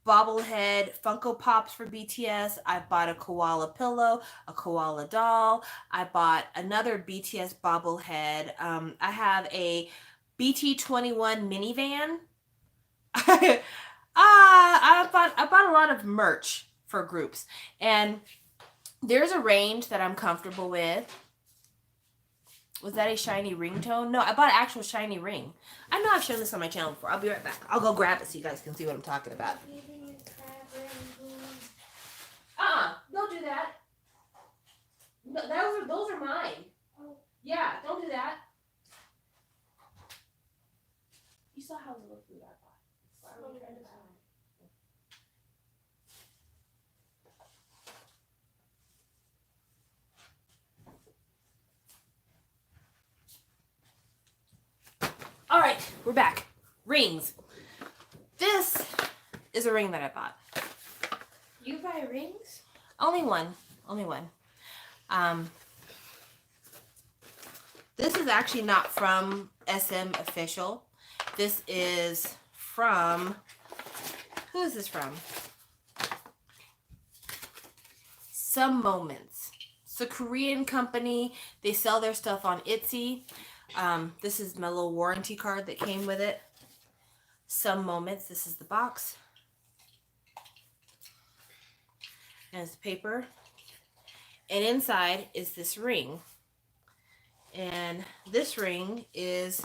Speaker 1: bobblehead Funko Pops for BTS. I bought a koala pillow, a koala doll. I bought another BTS bobblehead. I have a BT21 minivan. I bought a lot of merch for groups, and there's a range that I'm comfortable with. Was that a shiny ringtone? No, I bought an actual shiny ring. I know I've shown this on my channel before. I'll be right back. I'll go grab it so you guys can see what I'm talking about. Don't do that. No, those are mine. Yeah, don't do that. You saw how little food I bought. Why are we trying to buy? All right, we're back. Rings. This is a ring that I bought.
Speaker 2: You buy rings?
Speaker 1: Only one. Only one. This is actually not from SM Official. This is from... Who is this from? Some Moments. It's a Korean company. They sell their stuff on Etsy. This is my little warranty card that came with it. Some Moments. This is the box. And it's paper. And inside is this ring. And this ring is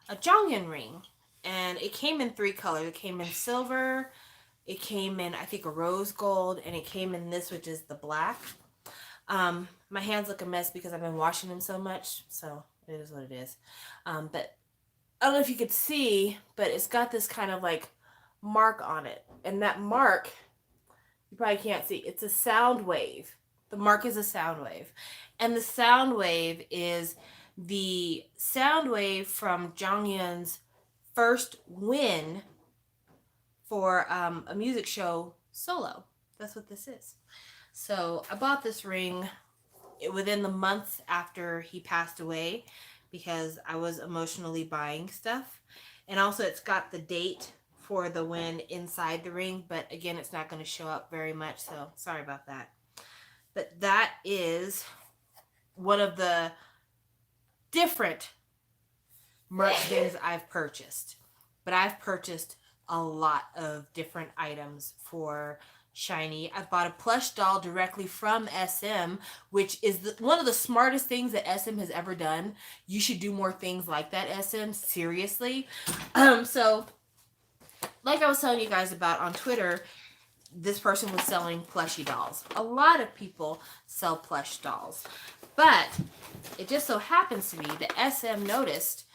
Speaker 1: a Jonghyun ring. And it came in 3 colors. It came in silver. It came in, I think, a rose gold. And it came in this, which is the black. My hands look a mess because I've been washing them so much. So it is what it is. But I don't know if you could see, but it's got this kind of like mark on it. And that mark, you probably can't see. It's a sound wave. The mark is a sound wave. And the sound wave is the sound wave from Jonghyun's first win for a music show solo. That's what this is. So I bought this ring within the months after he passed away because I was emotionally buying stuff. And also it's got the date for the win inside the ring, but again, it's not going to show up very much, so sorry about that. But that is one of the different merch things I've purchased. But I've purchased a lot of different items for Shiny. I've bought a plush doll directly from SM, which is one of the smartest things that SM has ever done. You should do more things like that, SM. Seriously. So, like I was telling you guys about on Twitter, this person was selling plushie dolls. A lot of people sell plush dolls. But it just so happens to be that SM noticed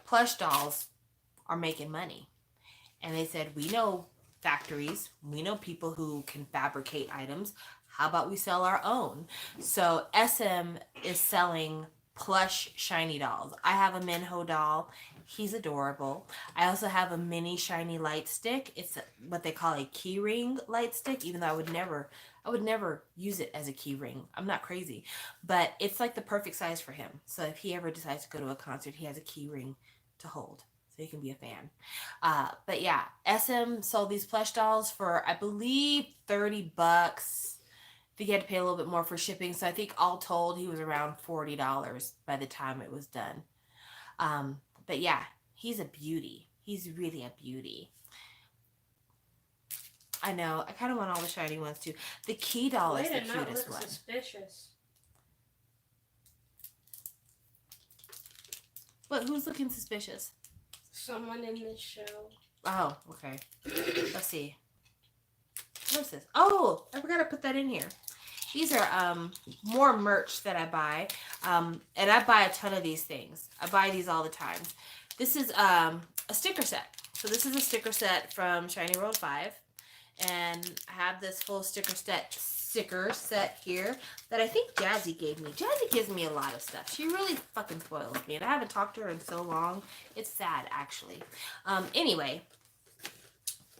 Speaker 1: plush dolls are making money. And they said, we know factories, we know people who can fabricate items. How about we sell our own? So SM is selling plush shiny dolls. I have a Minho doll. He's adorable. I also have a mini shiny light stick. It's what they call a key ring light stick, even though I would never use it as a key ring. I'm not crazy. But it's like the perfect size for him. So if he ever decides to go to a concert, he has a key ring to hold. So he can be a fan. But yeah, SM sold these plush dolls for, I believe, $30. I think he had to pay a little bit more for shipping. So I think all told, he was around $40 by the time it was done. But yeah, he's a beauty. He's really a beauty. I know. I kind of want all the shiny ones too. The key doll is the
Speaker 2: Way to not
Speaker 1: cutest
Speaker 2: look
Speaker 1: one.
Speaker 2: suspicious.
Speaker 1: What? Who's looking suspicious?
Speaker 2: Someone in this show.
Speaker 1: Oh, okay. Let's see. What's this? Oh, I forgot to put that in here. These are more merch that I buy. And I buy a ton of these things. I buy these all the time. This is a sticker set. So this is a sticker set from Shiny World 5. And I have this full sticker set here that I think Jazzy gave me. Jazzy gives me a lot of stuff. She really fucking spoils me. And I haven't talked to her in so long. It's sad, actually. Anyway,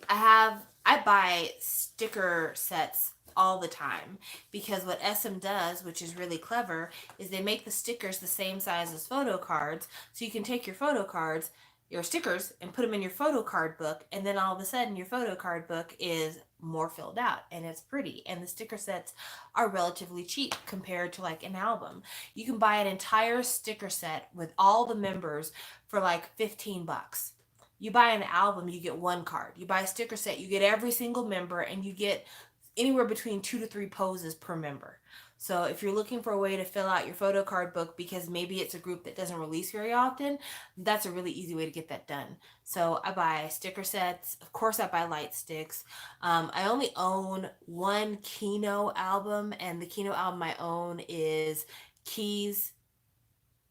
Speaker 1: I buy sticker sets all the time because what SM does, which is really clever, is they make the stickers the same size as photo cards, so you can take your photo cards, your stickers, and put them in your photo card book, and then all of a sudden your photo card book is more filled out and it's pretty. And the sticker sets are relatively cheap compared to like an album. You can buy an entire sticker set with all the members for like 15 bucks. You buy an album, you get one card. You buy a sticker set, you get every single member, and you get anywhere between 2 to 3 poses per member. So if you're looking for a way to fill out your photo card book because maybe it's a group that doesn't release very often, that's a really easy way to get that done. So I buy sticker sets. Of course, I buy light sticks. I only own one Kino album, and the Kino album I own is Keys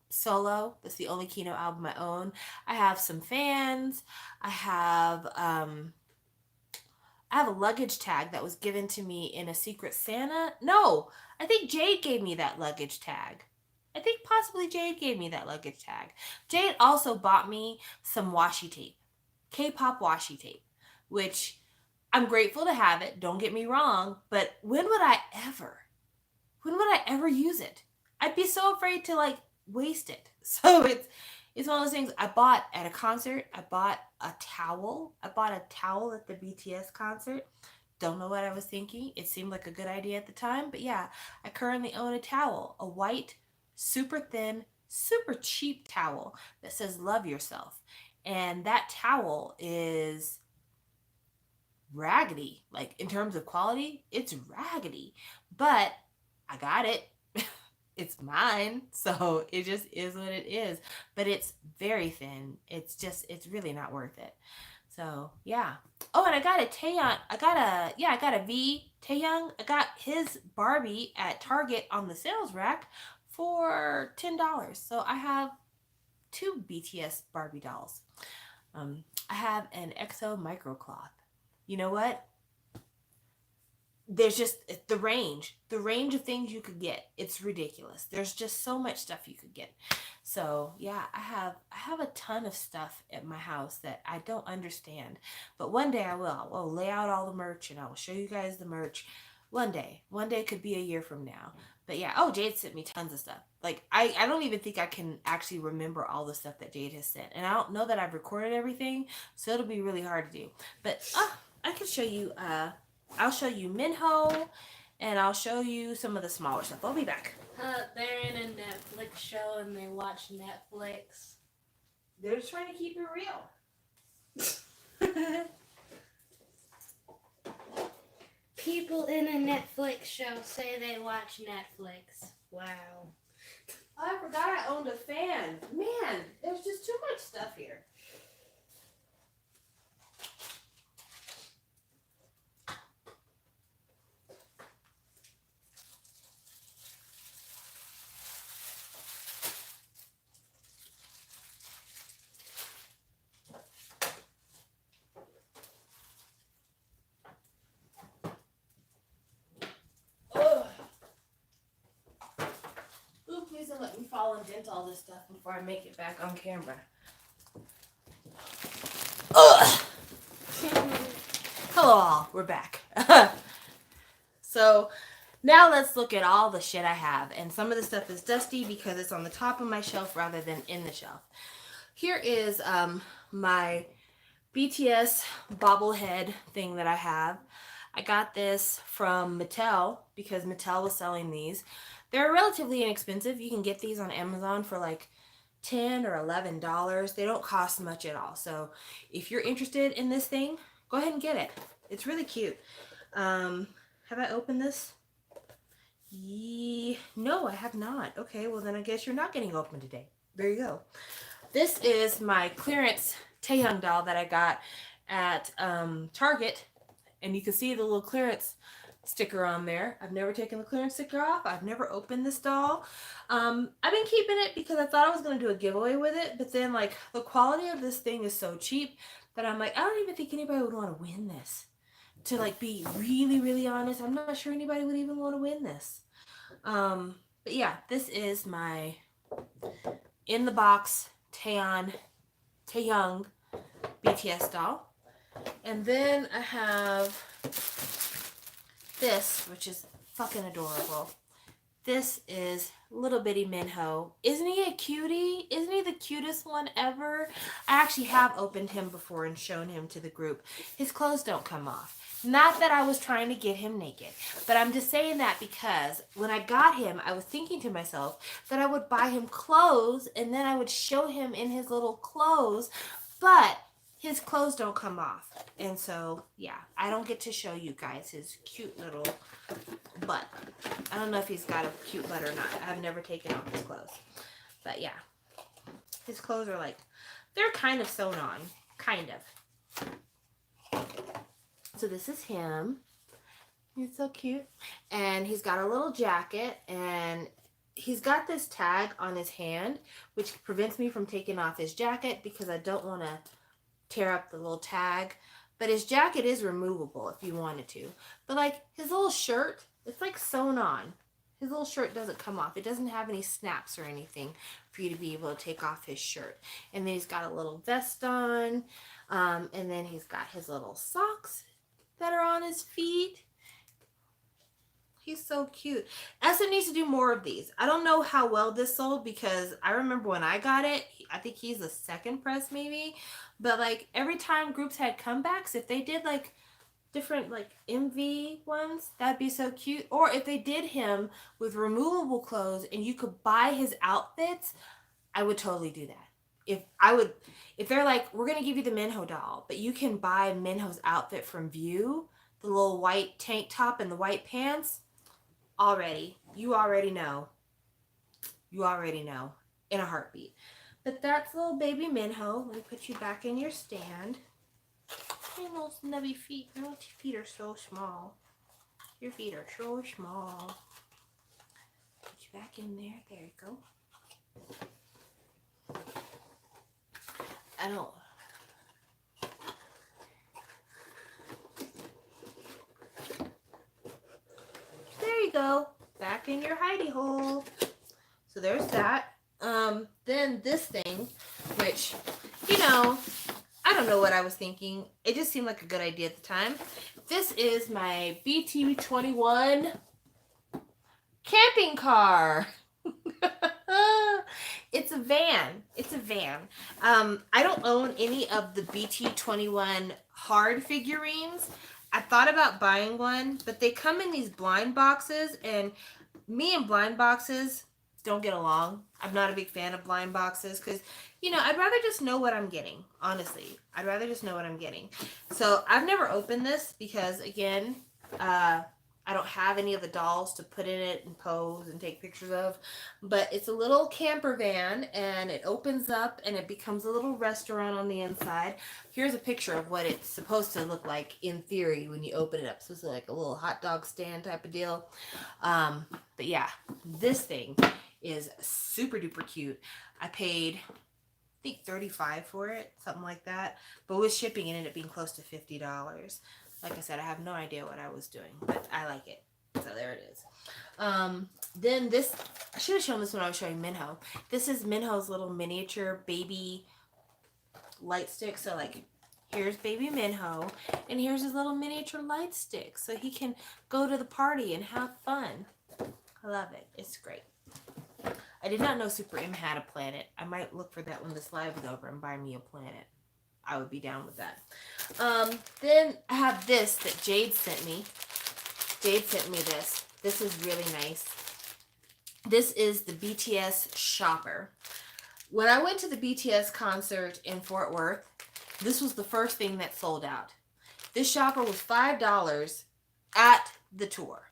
Speaker 1: Solo. That's the only Kino album I own. I have some fans. I have a luggage tag that was given to me in a Secret Santa. No, I think Jade gave me that luggage tag. I think possibly Jade gave me that luggage tag. Jade also bought me some washi tape, K-pop washi tape, which I'm grateful to have it. Don't get me wrong, but when would I ever use it? I'd be so afraid to like waste it. So it's one of those things I bought at a concert. I bought a towel. I bought a towel at the BTS concert. Don't know what I was thinking. It seemed like a good idea at the time. But yeah, I currently own a towel. A white, super thin, super cheap towel that says love yourself. And that towel is raggedy. Like in terms of quality, it's raggedy. But I got it. It's mine, so it just is what it is. But it's very thin. It's really not worth it. So yeah. Oh, and I got a Taeyong. I got a V Taeyong. I got his Barbie at Target on the sales rack for $10. So I have 2 BTS Barbie dolls. I have an EXO microcloth. You know what? There's just the range of things you could get. It's ridiculous. There's just so much stuff you could get. So yeah, I have a ton of stuff at my house that I don't understand, but one day I will lay out all the merch and I will show you guys the merch one day could be a year from now. But yeah, oh, Jade sent me tons of stuff. Like I don't even think I can actually remember all the stuff that Jade has sent, and I don't know that I've recorded everything, so it'll be really hard to do. But I can show you I'll show you Minho, and I'll show you some of the smaller stuff. I'll be back.
Speaker 2: They're in a Netflix show and they watch Netflix.
Speaker 1: They're just trying to keep it real.
Speaker 2: People in a Netflix show say they watch Netflix. Wow.
Speaker 1: Oh, I forgot I owned a fan. Man, there's just too much stuff here. Please don't let me fall and dent all this stuff before I make it back on camera. Ugh. Hello all, we're back. So now let's look at all the shit I have. And some of the stuff is dusty because it's on the top of my shelf rather than in the shelf. Here is my BTS bobblehead thing that I have. I got this from Mattel because Mattel was selling these. They're relatively inexpensive. You can get these on Amazon for like $10 or $11. They don't cost much at all. So if you're interested in this thing, go ahead and get it. It's really cute. Have I opened this? No, I have not. Okay, well then I guess you're not getting open today. There you go. This is my clearance Taehyung doll that I got at Target, and you can see the little clearance sticker on there. I've never taken the clearance sticker off. I've never opened this doll. I've been keeping it because I thought I was going to do a giveaway with it, but then like the quality of this thing is so cheap that I'm like, I don't even think anybody would want to win this. To like be really, really honest, I'm not sure anybody would even want to win this. But yeah, this is my in the box Taehyung BTS doll. And then I have this, which is fucking adorable. This is little bitty Minho. Isn't he a cutie? Isn't he the cutest one ever? I actually have opened him before and shown him to the group. His clothes don't come off. Not that I was trying to get him naked, but I'm just saying that because when I got him, I was thinking to myself that I would buy him clothes and then I would show him in his little clothes, but his clothes don't come off. And so, yeah, I don't get to show you guys his cute little butt. I don't know if he's got a cute butt or not. I've never taken off his clothes. But yeah, his clothes are like, they're kind of sewn on. Kind of. So this is him. He's so cute. And he's got a little jacket, and he's got this tag on his hand, which prevents me from taking off his jacket because I don't want to tear up the little tag. But his jacket is removable if you wanted to. But like his little shirt, it's like sewn on. His little shirt doesn't come off. It doesn't have any snaps or anything for you to be able to take off his shirt. And then he's got a little vest on. And then he's got his little socks that are on his feet. He's so cute. Essence needs to do more of these. I don't know how well this sold because I remember when I got it, I think he's the second press maybe. But like every time groups had comebacks, if they did like different like MV ones, that'd be so cute. Or if they did him with removable clothes and you could buy his outfits, I would totally do that. If they're like, we're gonna give you the Minho doll, but you can buy Minho's outfit from View, the little white tank top and the white pants, you already know in a heartbeat. But that's little baby Minho. Let me put you back in your stand. Your little snubby feet. Your little feet are so small. Your feet are so small. Put you back in there. There you go. I don't. There you go. Back in your hidey hole. So there's that. Then this thing, which, I don't know what I was thinking. It just seemed like a good idea at the time. This is my BT21 camping car. It's a van. I don't own any of the BT21 hard figurines. I thought about buying one, but they come in these blind boxes, and me and blind boxes don't get along. I'm not a big fan of blind boxes because, I'd rather just know what I'm getting. Honestly, I'd rather just know what I'm getting. So I've never opened this because, again, I don't have any of the dolls to put in it and pose and take pictures of. But it's a little camper van, and it opens up and it becomes a little restaurant on the inside. Here's a picture of what it's supposed to look like in theory when you open it up. So it's like a little hot dog stand type of deal. But yeah, this thing is super duper cute. I paid, I think, $35 for it, something like that. But with shipping, it ended up being close to $50. Like I said, I have no idea what I was doing, but I like it. So there it is. Then this, I should have shown this when I was showing Minho. This is Minho's little miniature baby light stick. So like, here's baby Minho, and here's his little miniature light stick. So he can go to the party and have fun. I love it. It's great. I did not know Super M had a planet. I might look for that when this live is over and buy me a planet. I would be down with that. Then I have this that Jade sent me. Jade sent me this. This is really nice. This is the BTS shopper. When I went to the BTS concert in Fort Worth, this was the first thing that sold out. This shopper was $5 at the tour.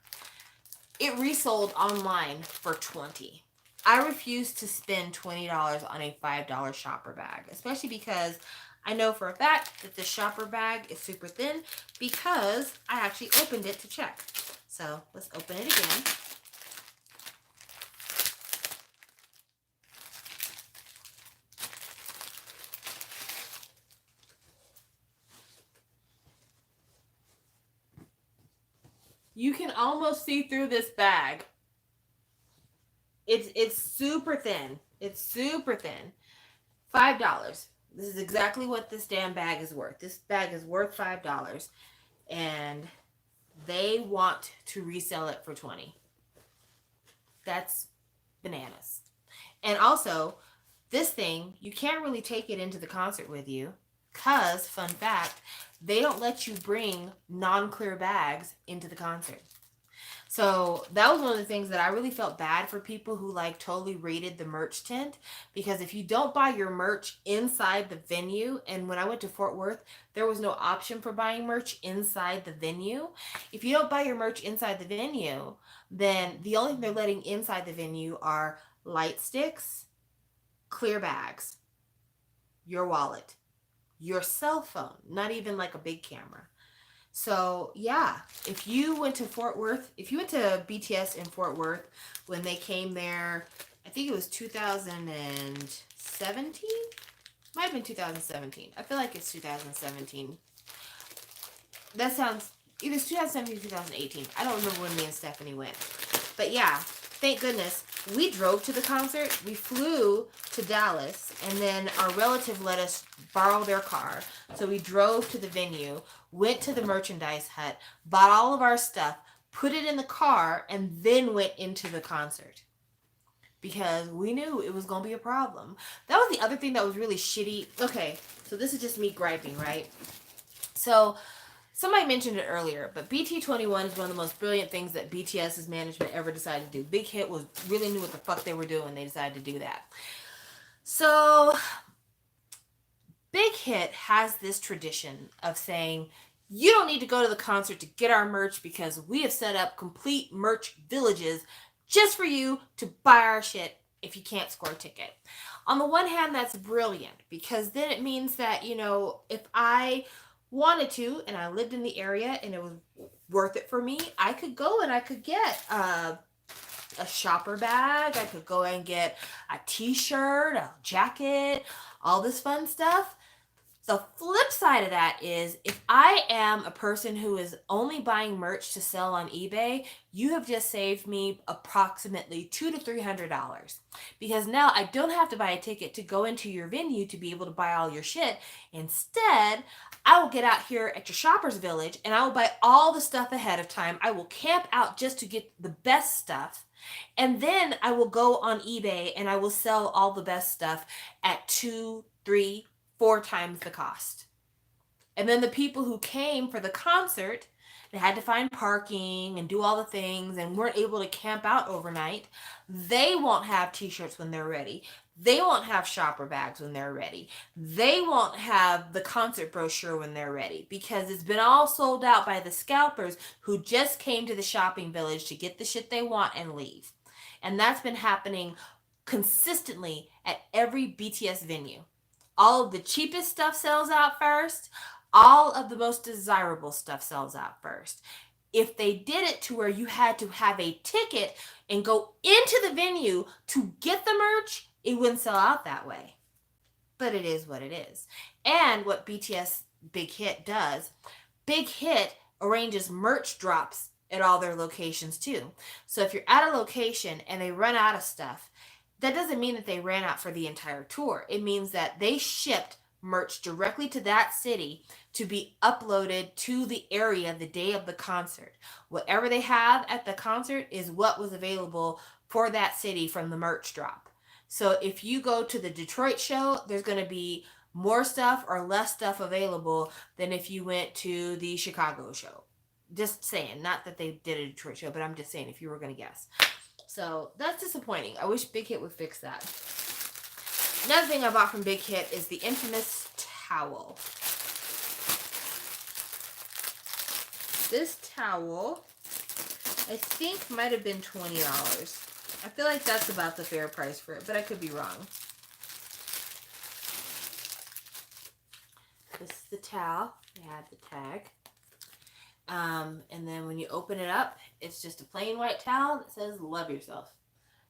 Speaker 1: It resold online for $20. I refuse to spend $20 on a $5 shopper bag, especially because I know for a fact that the shopper bag is super thin because I actually opened it to check. So let's open it again. You can almost see through this bag. It's super thin. It's super thin. $5. This is exactly what this damn bag is worth. This bag is worth $5, and they want to resell it for $20. That's bananas. And also, this thing, you can't really take it into the concert with you because, fun fact, they don't let you bring non-clear bags into the concert. So that was one of the things that I really felt bad for people who like totally raided the merch tent, because if you don't buy your merch inside the venue, and when I went to Fort Worth, there was no option for buying merch inside the venue. If you don't buy your merch inside the venue, then the only thing they're letting inside the venue are light sticks, clear bags, your wallet, your cell phone, not even like a big camera. So yeah, if you went to Fort Worth, if you went to BTS in Fort Worth when they came there, I think it was 2017? Might have been 2017. I feel like it's 2017. That sounds, either 2017 or 2018. I don't remember when me and Stephanie went. But yeah, thank goodness. We drove to the concert. We flew to Dallas, and then our relative let us borrow their car. So we drove to the venue, went to the merchandise hut, bought all of our stuff, put it in the car, and then went into the concert. Because we knew it was going to be a problem. That was the other thing that was really shitty. Okay, so this is just me griping, right? So somebody mentioned it earlier, but BT21 is one of the most brilliant things that BTS's management ever decided to do. Big Hit was really knew what the fuck they were doing when they decided to do that. So Big Hit has this tradition of saying, you don't need to go to the concert to get our merch because we have set up complete merch villages just for you to buy our shit if you can't score a ticket. On the one hand, that's brilliant because then it means that, you know, if I wanted to and I lived in the area and it was worth it for me, I could go and I could get a shopper bag. I could go and get a t-shirt, a jacket, all this fun stuff. The flip side of that is if I am a person who is only buying merch to sell on eBay, you have just saved me approximately $200 to $300 because now I don't have to buy a ticket to go into your venue to be able to buy all your shit. Instead, I will get out here at your Shoppers Village and I will buy all the stuff ahead of time. I will camp out just to get the best stuff. And then I will go on eBay and I will sell all the best stuff at 2, 3, 4 times the cost. And then the people who came for the concert, they had to find parking and do all the things and weren't able to camp out overnight. They won't have t-shirts when they're ready. They won't have shopper bags when they're ready. They won't have the concert brochure when they're ready because it's been all sold out by the scalpers who just came to the shopping village to get the shit they want and leave. And that's been happening consistently at every BTS venue. All of the cheapest stuff sells out first. All of the most desirable stuff sells out first. If they did it to where you had to have a ticket and go into the venue to get the merch, it wouldn't sell out that way. But it is what it is. And what BTS Big Hit does, Big Hit arranges merch drops at all their locations too. So if you're at a location and they run out of stuff, that doesn't mean that they ran out for the entire tour. It means that they shipped merch directly to that city to be uploaded to the area the day of the concert. Whatever they have at the concert is what was available for that city from the merch drop. So if you go to the Detroit show, there's going to be more stuff or less stuff available than if you went to the Chicago show. Just saying, not that they did a Detroit show, but I'm just saying if you were going to guess. So that's disappointing. I wish Big Hit would fix that. Another thing I bought from Big Hit is the infamous towel. This towel, I think might have been $20. I feel like that's about the fair price for it, but I could be wrong. This is the towel. They have the tag. And then when you open it up, it's just a plain white towel that says love yourself.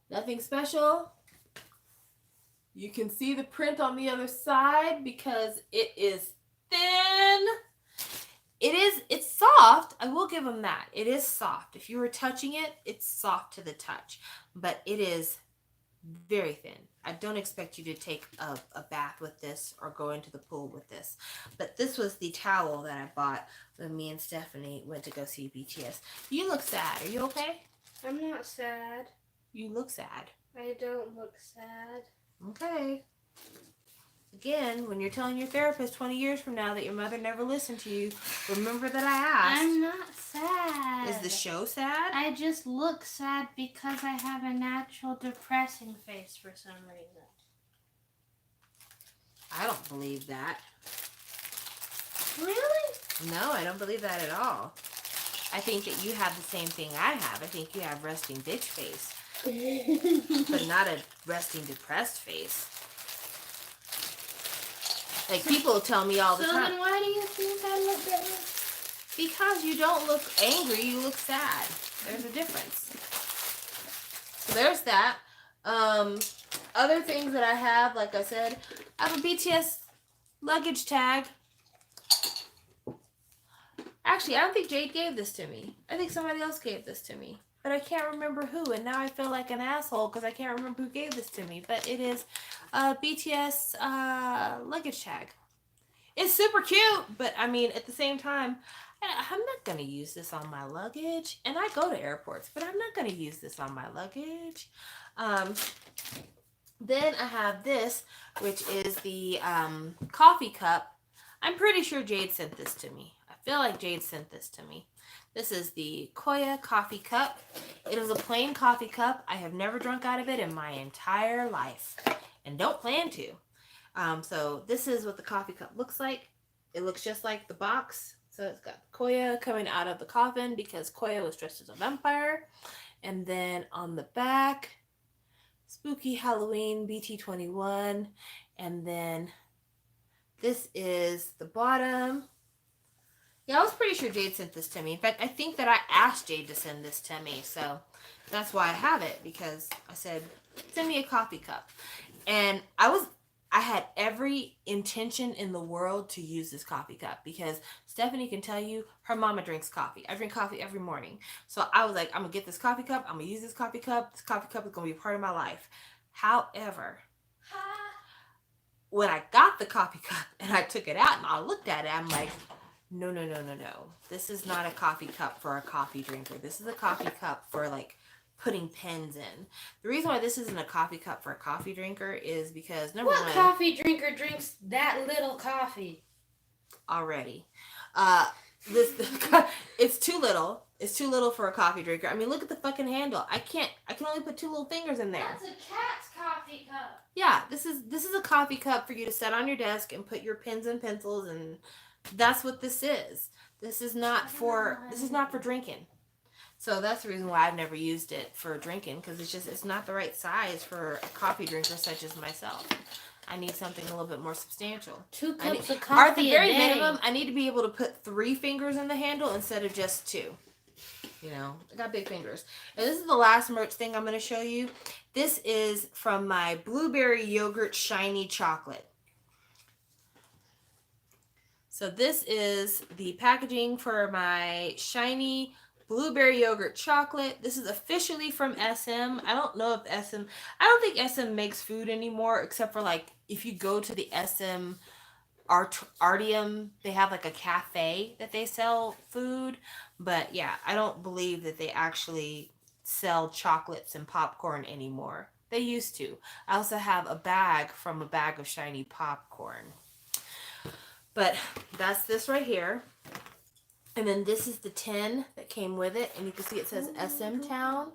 Speaker 1: Nothing special. You can see the print on the other side because it is thin. It's soft. I will give them that. It is soft. If you were touching it, it's soft to the touch. But it is very thin. I don't expect you to take a bath with this or go into the pool with this. But this was the towel that I bought when me and Stephanie went to go see BTS. You look sad. Are you okay?
Speaker 2: I'm not sad.
Speaker 1: You look sad.
Speaker 2: I don't look sad.
Speaker 1: Okay. Again, when you're telling your therapist 20 years from now that your mother never listened to you, remember that I asked.
Speaker 2: I'm not sad.
Speaker 1: Is the show sad?
Speaker 2: I just look sad because I have a natural depressing face for some reason.
Speaker 1: I don't believe that.
Speaker 2: Really?
Speaker 1: No, I don't believe that at all. I think that you have the same thing I have. I think you have resting bitch face, but not a resting depressed face. Like, people tell me all the
Speaker 2: So
Speaker 1: time.
Speaker 2: then why do you think I look that way?
Speaker 1: Because you don't look angry, you look sad. There's a difference. So there's that. Other things that I have, like I said, I have a BTS luggage tag. Actually, I don't think Jade gave this to me. I think somebody else gave this to me. But I can't remember who, and now I feel like an asshole because I can't remember who gave this to me. But it is a BTS luggage tag. It's super cute, but I mean, at the same time, I'm not going to use this on my luggage. And I go to airports, but I'm not going to use this on my luggage. Then I have this, which is the coffee cup. I'm pretty sure Jade sent this to me. I feel like Jade sent this to me. This is the Koya coffee cup. It is a plain coffee cup. I have never drunk out of it in my entire life and don't plan to. So this is what the coffee cup looks like. It looks just like the box. So it's got Koya coming out of the coffin because Koya was dressed as a vampire. And then on the back, Spooky Halloween BT21. And then this is the bottom. Yeah, I was pretty sure Jade sent this to me. In fact, I think that I asked Jade to send this to me. So that's why I have it, because I said, send me a coffee cup. And I had every intention in the world to use this coffee cup because Stephanie can tell you her mama drinks coffee. I drink coffee every morning. So I was like, I'm going to get this coffee cup. I'm going to use this coffee cup. This coffee cup is going to be a part of my life. However, when I got the coffee cup and I took it out and I looked at it, I'm like, no. This is not a coffee cup for a coffee drinker. This is a coffee cup for like putting pens in. The reason why this isn't a coffee cup for a coffee drinker is because number
Speaker 2: What
Speaker 1: one,
Speaker 2: coffee drinker drinks that little coffee?
Speaker 1: already, it's too little. It's too little for a coffee drinker. I mean, look at the fucking handle. I can only put 2 little fingers in there.
Speaker 2: That's a cat's coffee cup.
Speaker 1: Yeah, this is a coffee cup for you to set on your desk and put your pens and pencils, and that's what this is. This is not for drinking. So that's the reason why I've never used it for drinking, because it's not the right size for a coffee drinker such as myself. I need something a little bit more substantial.
Speaker 2: 2 cups of
Speaker 1: Or
Speaker 2: coffee
Speaker 1: at the very
Speaker 2: a day.
Speaker 1: minimum, I need to be able to put 3 fingers in the handle instead of just 2. You know, I got big fingers. And this is the last merch thing I'm going to show you. This is from my Blueberry Yogurt Shiny Chocolate. So this is the packaging for my Shiny Blueberry Yogurt Chocolate. This is officially from SM. I don't think SM makes food anymore, except for like if you go to the SM Artium, they have like a cafe that they sell food. But yeah, I don't believe that they actually sell chocolates and popcorn anymore. They used to. I also have a bag from a bag of Shiny popcorn. But that's this right here. And then this is the tin that came with it. And you can see it says SM Town.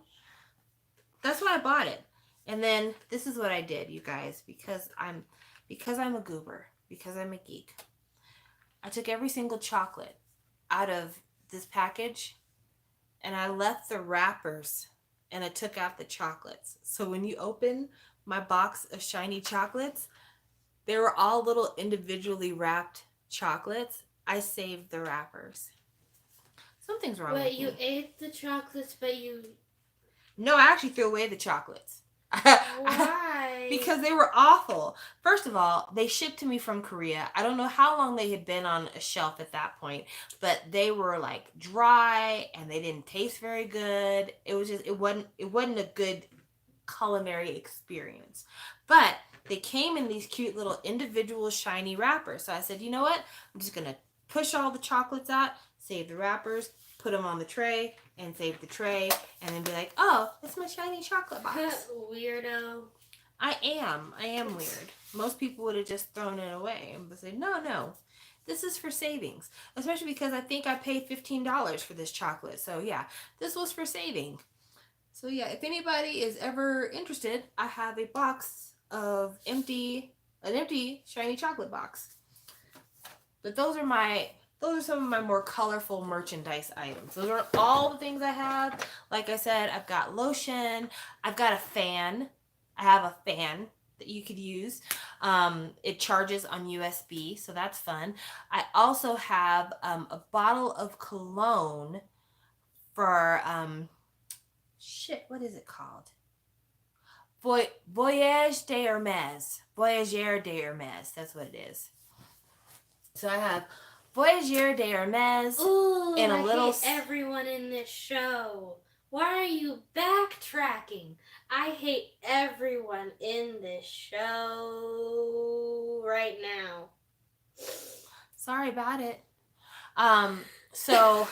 Speaker 1: That's why I bought it. And then this is what I did, you guys, because I'm a goober, because I'm a geek. I took every single chocolate out of this package and I left the wrappers and I took out the chocolates. So when you open my box of shiny chocolates, they were all little individually wrapped chocolates. I saved the wrappers. Something's wrong with
Speaker 2: Wait, you
Speaker 1: me.
Speaker 2: ate the chocolates, but you...
Speaker 1: No, I actually threw away the chocolates.
Speaker 2: Why?
Speaker 1: Because they were awful. First of all, they shipped to me from Korea. I don't know how long they had been on a shelf at that point, but they were like dry and they didn't taste very good. It wasn't a good culinary experience. But they came in these cute little individual shiny wrappers. So I said, you know what? I'm just going to push all the chocolates out, save the wrappers, put them on the tray, and save the tray, and then be like, oh, it's my shiny chocolate box.
Speaker 2: Weirdo.
Speaker 1: I am weird. Most people would have just thrown it away and would say, no, this is for savings. Especially because I think I paid $15 for this chocolate. So yeah, this was for saving. So yeah, if anybody is ever interested, I have a box of an empty shiny chocolate box. But those are some of my more colorful merchandise items. Those are all the things I have. Like I said, I've got lotion. I've got a fan. I have a fan that you could use. It charges on USB, so that's fun. I also have a bottle of cologne for what is it called? Voyage de Hermes. Voyageur de Hermes. That's what it is. So I have Voyageur de Hermes.
Speaker 2: Ooh,
Speaker 1: and a
Speaker 2: I
Speaker 1: little
Speaker 2: hate everyone in this show. Why are you backtracking? I hate everyone in this show right now.
Speaker 1: Sorry about it. So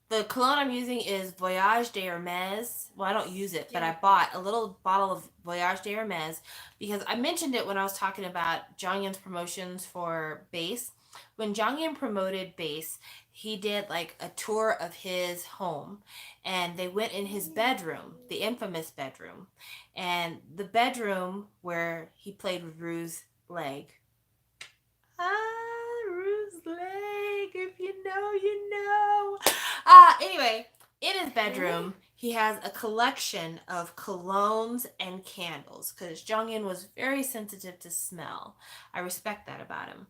Speaker 1: the cologne I'm using is Voyage de Hermes. Well, I don't use it, but I bought a little bottle of Voyage de Hermes because I mentioned it when I was talking about Jongyun's promotions for Base. When Jongyun promoted Base, he did like a tour of his home and they went in his bedroom, the infamous bedroom. And the bedroom where he played with Rue's leg. Rue's leg. If you know, you know. Anyway, in his bedroom, he has a collection of colognes and candles because Jongyun was very sensitive to smell. I respect that about him.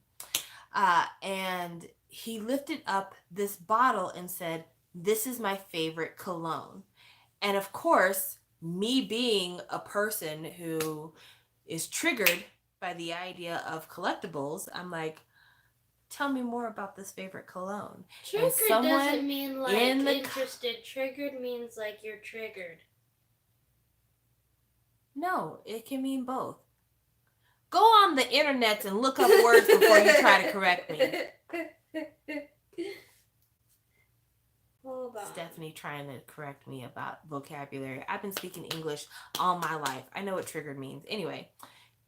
Speaker 1: And he lifted up this bottle and said, "This is my favorite cologne." And of course, me being a person who is triggered by the idea of collectibles, I'm like, tell me more about this favorite cologne.
Speaker 2: Triggered doesn't mean like interested. Triggered means like you're triggered.
Speaker 1: No, it can mean both. Go on the internet and look up words before you try to correct me.
Speaker 2: Hold on.
Speaker 1: Stephanie trying to correct me about vocabulary. I've been speaking English all my life. I know what triggered means. Anyway,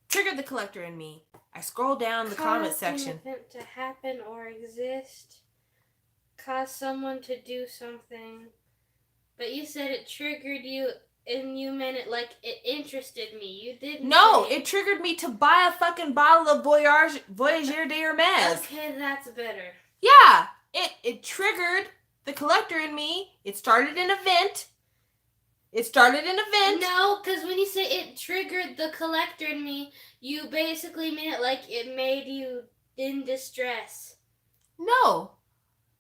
Speaker 1: triggered the collector in me. I scroll down the comment section.
Speaker 2: Cause an event to happen or exist. Cause someone to do something. But you said it triggered you and you meant it like it interested me. You didn't.
Speaker 1: No, it triggered me to buy a fucking bottle of Voyageur de Hermes.
Speaker 2: Okay, that's better.
Speaker 1: Yeah, it triggered the collector in me. It started an event.
Speaker 2: No, because when you say it triggered the collector in me, you basically mean it like it made you in distress.
Speaker 1: No.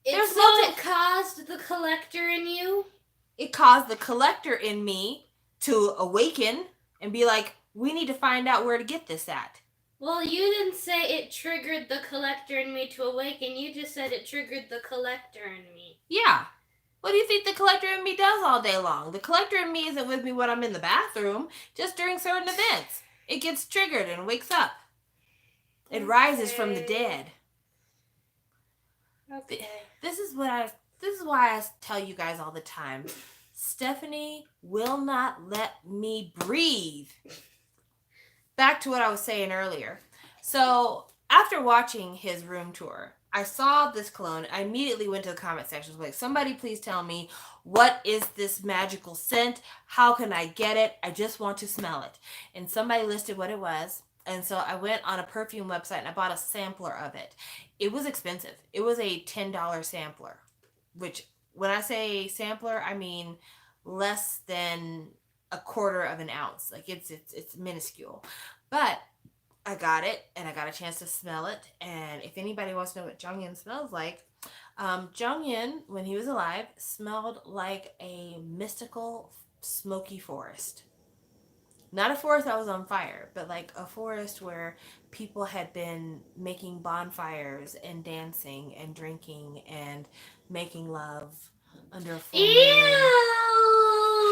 Speaker 2: It caused the collector in you?
Speaker 1: It caused the collector in me to awaken and be like, we need to find out where to get this at.
Speaker 2: Well, you didn't say it triggered the collector in me to awaken. You just said it triggered the collector in me.
Speaker 1: Yeah. What do you think the collector in me does all day long? The collector in me isn't with me when I'm in the bathroom, just during certain events. It gets triggered and wakes up. It rises from the dead.
Speaker 2: Okay.
Speaker 1: This is why I tell you guys all the time. Stephanie will not let me breathe. Back to what I was saying earlier. So after watching his room tour, I saw this cologne. I immediately went to the comment section. I was like, somebody please tell me, what is this magical scent? How can I get it? I just want to smell it. And somebody listed what it was. And so I went on a perfume website and I bought a sampler of it. It was expensive. It was a $10 sampler. which when I say sampler, I mean less than a quarter of an ounce. Like it's minuscule. But I got it and I got a chance to smell it. And if anybody wants to know what Jonghyun smells like, Jonghyun, when he was alive, smelled like a mystical smoky forest. Not a forest that was on fire, but like a forest where people had been making bonfires and dancing and drinking and making love under a full moon.
Speaker 2: Ew!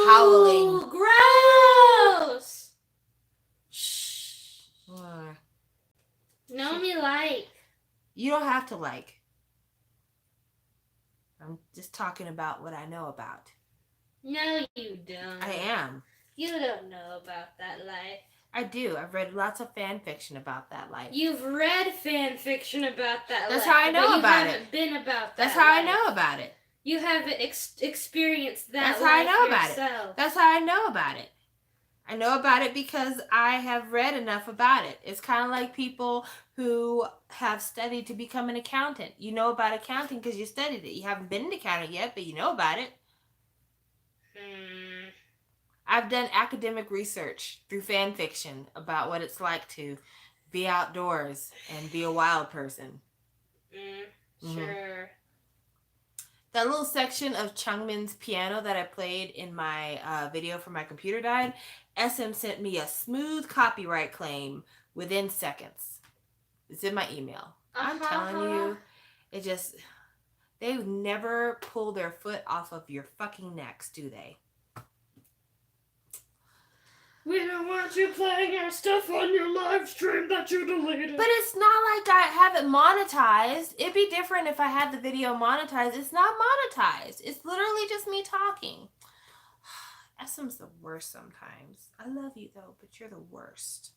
Speaker 1: Howling.
Speaker 2: Gross!
Speaker 1: Shh.
Speaker 2: No me like.
Speaker 1: You don't have to like. I'm just talking about what I know about.
Speaker 2: No, you don't.
Speaker 1: I am.
Speaker 2: You don't know about that life.
Speaker 1: I do. I've read lots of fan fiction about that life.
Speaker 2: You've read fan fiction about that
Speaker 1: That's
Speaker 2: life.
Speaker 1: how I know
Speaker 2: but
Speaker 1: about
Speaker 2: you haven't been about that
Speaker 1: That's how I
Speaker 2: life.
Speaker 1: know about it.
Speaker 2: You haven't experienced that
Speaker 1: That's how I
Speaker 2: life
Speaker 1: know about
Speaker 2: yourself.
Speaker 1: it. That's how I know about it. I know about it because I have read enough about it. It's kind of like people who have studied to become an accountant. You know about accounting because you studied it. You haven't been an accountant yet, but you know about it. I've done academic research through fan fiction about what it's like to be outdoors and be a wild person.
Speaker 2: Sure.
Speaker 1: That little section of Chungmin's piano that I played in my video for My Computer Died, SM sent me a smooth copyright claim within seconds. It's in my email. I'm telling you, it just, they never pull their foot off of your fucking necks, do they?
Speaker 2: We don't want you playing our stuff on your live stream that you deleted.
Speaker 1: But it's not like I have it monetized. It'd be different if I had the video monetized. It's not monetized. It's literally just me talking. SM's the worst sometimes. I love you though, but you're the worst.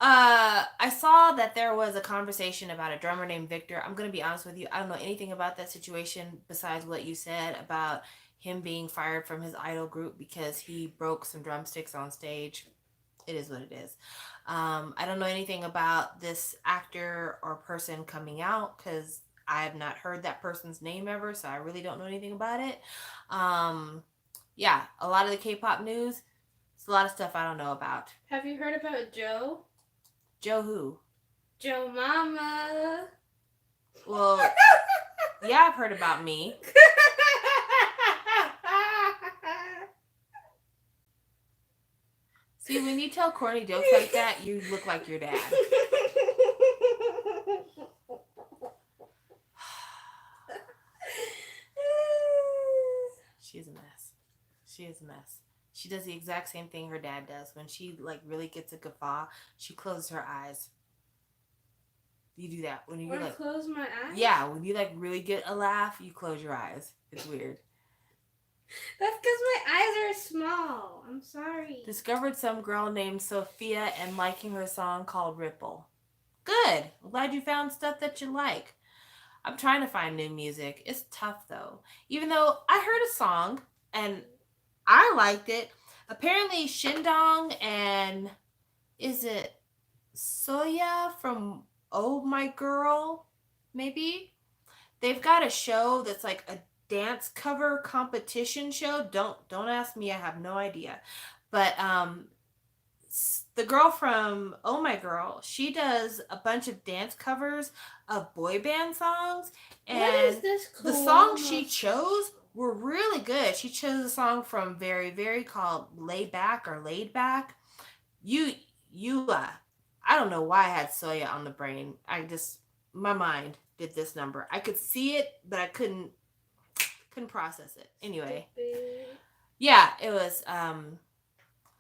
Speaker 1: I saw that there was a conversation about a drummer named Victor. I'm going to be honest with you. I don't know anything about that situation besides what you said about him being fired from his idol group because he broke some drumsticks on stage. It is what it is. I don't know anything about this actor or person coming out because I have not heard that person's name ever, so I really don't know anything about it. Yeah, a lot of the K-pop news, it's a lot of stuff I don't know about.
Speaker 2: Have you heard about Joe?
Speaker 1: Joe who?
Speaker 2: Joe Mama.
Speaker 1: Well, yeah, I've heard about me. See, when you tell corny jokes like that, you look like your dad. She's a mess. She is a mess. She does the exact same thing her dad does. When she like really gets a guffaw, she closes her eyes. You do that when you like
Speaker 2: close my eyes?
Speaker 1: Yeah, when you like really get a laugh, you close your eyes. It's weird.
Speaker 2: That's because my eyes are small. I'm sorry.
Speaker 1: Discovered some girl named Sophia and liking her song called Ripple. Good. I'm glad you found stuff that you like. I'm trying to find new music. It's tough though. Even though I heard a song and I liked it. Apparently Shindong and is it Soya from Oh My Girl? Maybe? They've got a show that's like a dance cover competition show. Don't ask me. I have no idea. But the girl from Oh My Girl, she does a bunch of dance covers of boy band songs. And
Speaker 2: what is this
Speaker 1: the songs she chose were really good. She chose a song from Very Very called Lay Back or Laid Back. I don't know why I had Soya on the brain. My mind did this number. I could see it, but I couldn't process it. Anyway. Yeah, it was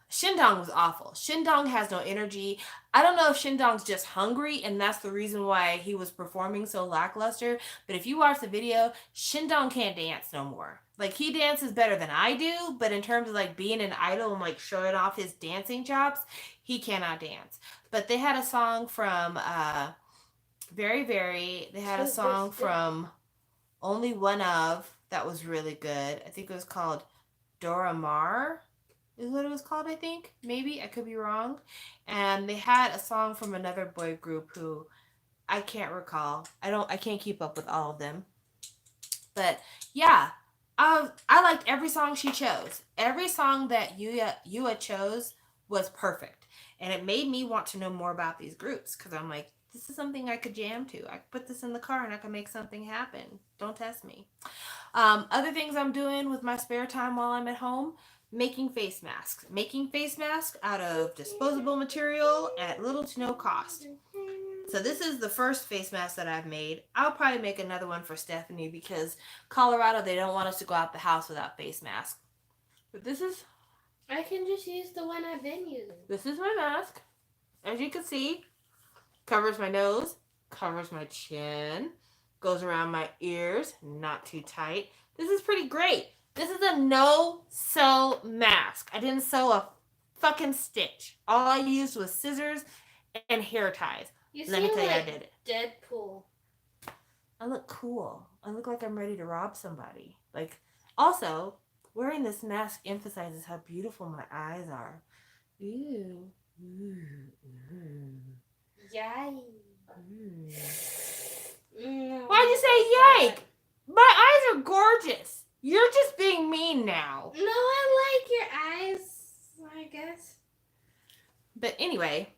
Speaker 1: Shindong was awful. Shindong has no energy. I don't know if Shindong's just hungry and that's the reason why he was performing so lackluster. But if you watch the video, Shindong can't dance no more. Like he dances better than I do, but in terms of like being an idol and like showing off his dancing chops, he cannot dance. But they had a song from Very Very. They had a song from Only One Of that was really good. I think it was called Dora Maar. Is what it was called, I think. Maybe. I could be wrong. And they had a song from another boy group who I can't recall. I can't keep up with all of them. But yeah, I liked every song she chose. Every song that Yua chose was perfect, and it made me want to know more about these groups because I'm like, this is something I could jam to. I could put this in the car and I can make something happen. Don't test me. Other things I'm doing with my spare time while I'm at home, making face masks. Making face masks out of disposable material at little to no cost. So this is the first face mask that I've made. I'll probably make another one for Stephanie because Colorado, they don't want us to go out the house without face masks. But
Speaker 2: I can just use the one I've been using.
Speaker 1: this is my mask. As you can see, covers my nose, covers my chin, goes around my ears, not too tight. This is pretty great. This is a no-sew mask. I didn't sew a fucking stitch. All I used was scissors and hair ties.
Speaker 2: You
Speaker 1: Let me
Speaker 2: seem
Speaker 1: tell you, I
Speaker 2: like
Speaker 1: did it.
Speaker 2: Deadpool.
Speaker 1: I look cool. I look like I'm ready to rob somebody. Like, also, wearing this mask emphasizes how beautiful my eyes are. Ooh. Ooh. Ooh.
Speaker 2: Yay.
Speaker 1: Ooh.
Speaker 2: No.
Speaker 1: Why'd you say yike? My eyes are gorgeous. You're just being mean now.
Speaker 2: No, I like your eyes, I guess.
Speaker 1: But anyway,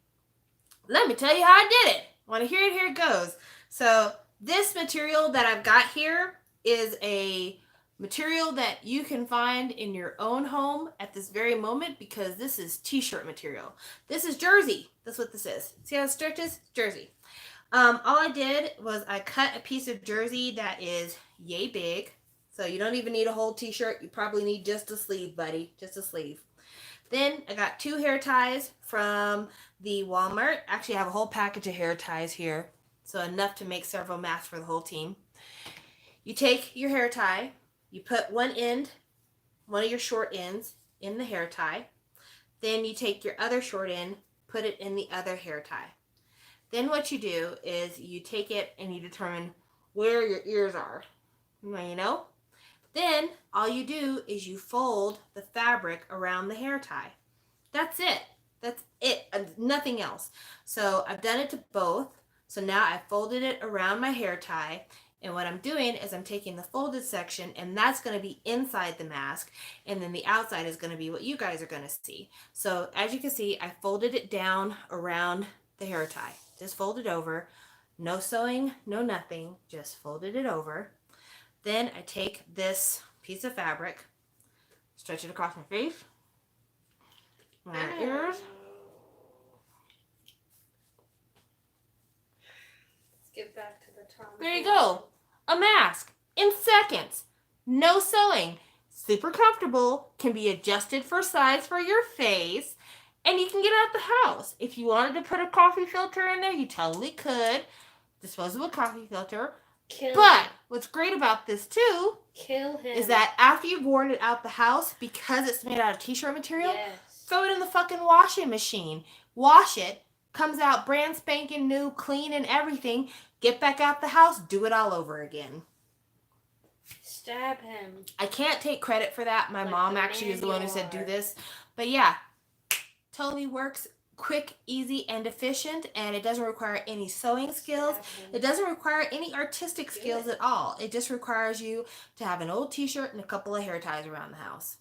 Speaker 1: let me tell you how I did it. Want to hear it? Here it goes. So this material that I've got here is a material that you can find in your own home at this very moment because this is t-shirt material. This is jersey. That's what this is. See how it stretches? Jersey. All I did was I cut a piece of jersey that is yay big. So you don't even need a whole t-shirt. You probably need just a sleeve, buddy. Just a sleeve. Then I got 2 hair ties from the Walmart. Actually, I have a whole package of hair ties here. So enough to make several masks for the whole team. You take your hair tie. You put one of your short ends in the hair tie. Then you take your other short end, put it in the other hair tie. Then what you do is you take it and you determine where your ears are. You know? Then all you do is you fold the fabric around the hair tie. That's it. That's it. Nothing else. So I've done it to both. So now I folded it around my hair tie. And what I'm doing is I'm taking the folded section and that's going to be inside the mask. And then the outside is going to be what you guys are going to see. So as you can see, I folded it down around the hair tie. Just fold it over. No sewing, no nothing. Just folded it over. Then I take this piece of fabric, stretch it across my face, my ears.
Speaker 2: Let's get back to the Tom.
Speaker 1: There you go. A mask in seconds. No sewing. Super comfortable. Can be adjusted for size for your face. And you can get out the house. If you wanted to put a coffee filter in there, you totally could. Disposable coffee filter. But what's great about this too is that after you've worn it out the house, because it's made out of t-shirt material, throw it in the fucking washing machine. Wash it. Comes out brand spanking new, clean and everything. Get back out the house. Do it all over again.
Speaker 2: Stab him.
Speaker 1: I can't take credit for that. My mom actually is the one who said do this. But yeah, totally works. Quick, easy, and efficient, and it doesn't require any sewing skills. It doesn't require any artistic skills at all. It just requires you to have an old t-shirt and a couple of hair ties around the house.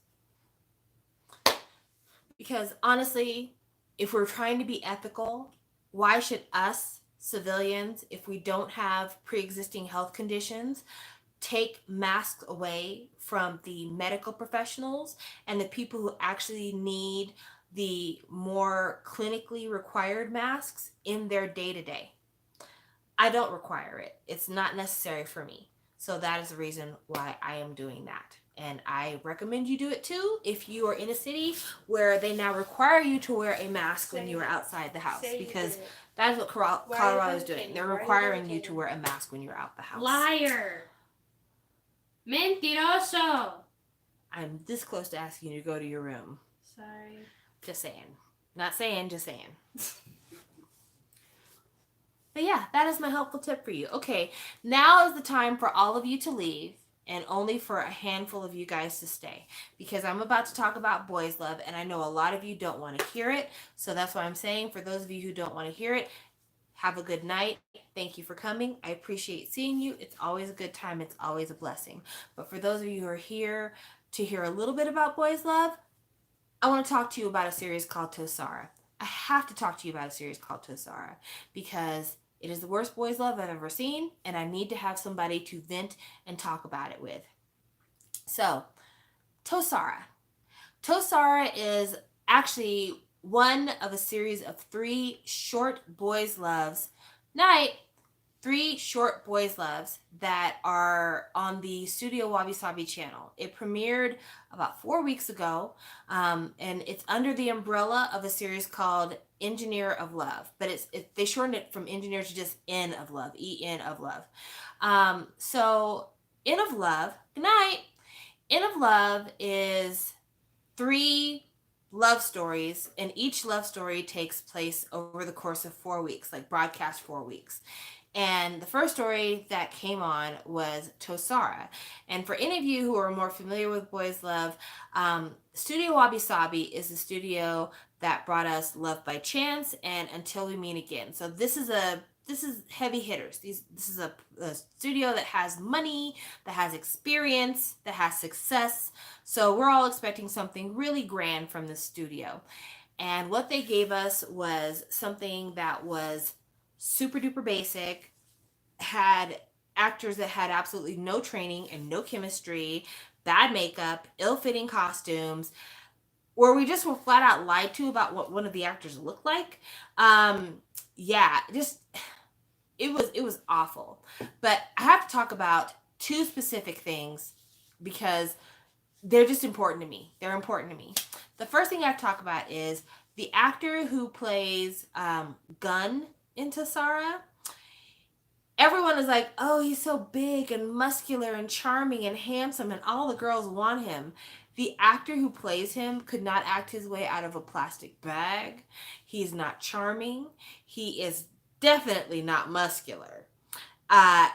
Speaker 1: Because honestly, if we're trying to be ethical, why should us civilians, if we don't have pre-existing health conditions, take masks away from the medical professionals and the people who actually need the more clinically required masks in their day-to-day? I don't require it. It's not necessary for me. So that is the reason why I am doing that. And I recommend you do it too if you are in a city where they now require you to wear a mask when you are outside the house. Because that is what Colorado is doing. They're requiring you to wear a mask when you're out the house.
Speaker 2: Liar. Mentiroso.
Speaker 1: I'm this close to asking you to go to your room.
Speaker 2: Sorry.
Speaker 1: Just saying. Not saying, just saying. But yeah, that is my helpful tip for you. Okay, now is the time for all of you to leave and only for a handful of you guys to stay. Because I'm about to talk about boys love and I know a lot of you don't want to hear it. So that's why I'm saying for those of you who don't want to hear it, Have a good night. Thank you for coming. I appreciate seeing you. It's always a good time. It's always a blessing. But for those of you who are here to hear a little bit about boys love, I want to talk to you about a series called Tosara. I have to talk to you about a series called Tosara because it is the worst boys love I've ever seen, and I need to have somebody to vent and talk about it with. So, Tosara. Tosara is actually one of a series of 3 short boys loves. Night, 3 short boys loves that are on the Studio Wabi Sabi channel. It premiered about 4 weeks ago, and it's under the umbrella of a series called Engineer of Love, but they shortened it from Engineer to just N of Love, E-N of Love. So N of Love, good night. N of Love is 3 love stories, and each love story takes place over the course of 4 weeks, like broadcast 4 weeks. And the first story that came on was Tosara. And for any of you who are more familiar with boys love, Studio Wabi Sabi is the studio that brought us Love by Chance and Until We Meet Again. So this is heavy hitters. This is a studio that has money, that has experience, that has success. So we're all expecting something really grand from the studio. And what they gave us was something that was super duper basic, had actors that had absolutely no training and no chemistry, bad makeup, ill-fitting costumes, where we just were flat out lied to about what one of the actors looked like. Yeah, just it was awful. But I have to talk about 2 specific things because they're just important to me. They're important to me. The first thing I have to talk about is the actor who plays Gun in Tosara. Everyone is like, oh, he's so big and muscular and charming and handsome and all the girls want him. The actor who plays him could not act his way out of a plastic bag. He's not charming. He is definitely not muscular.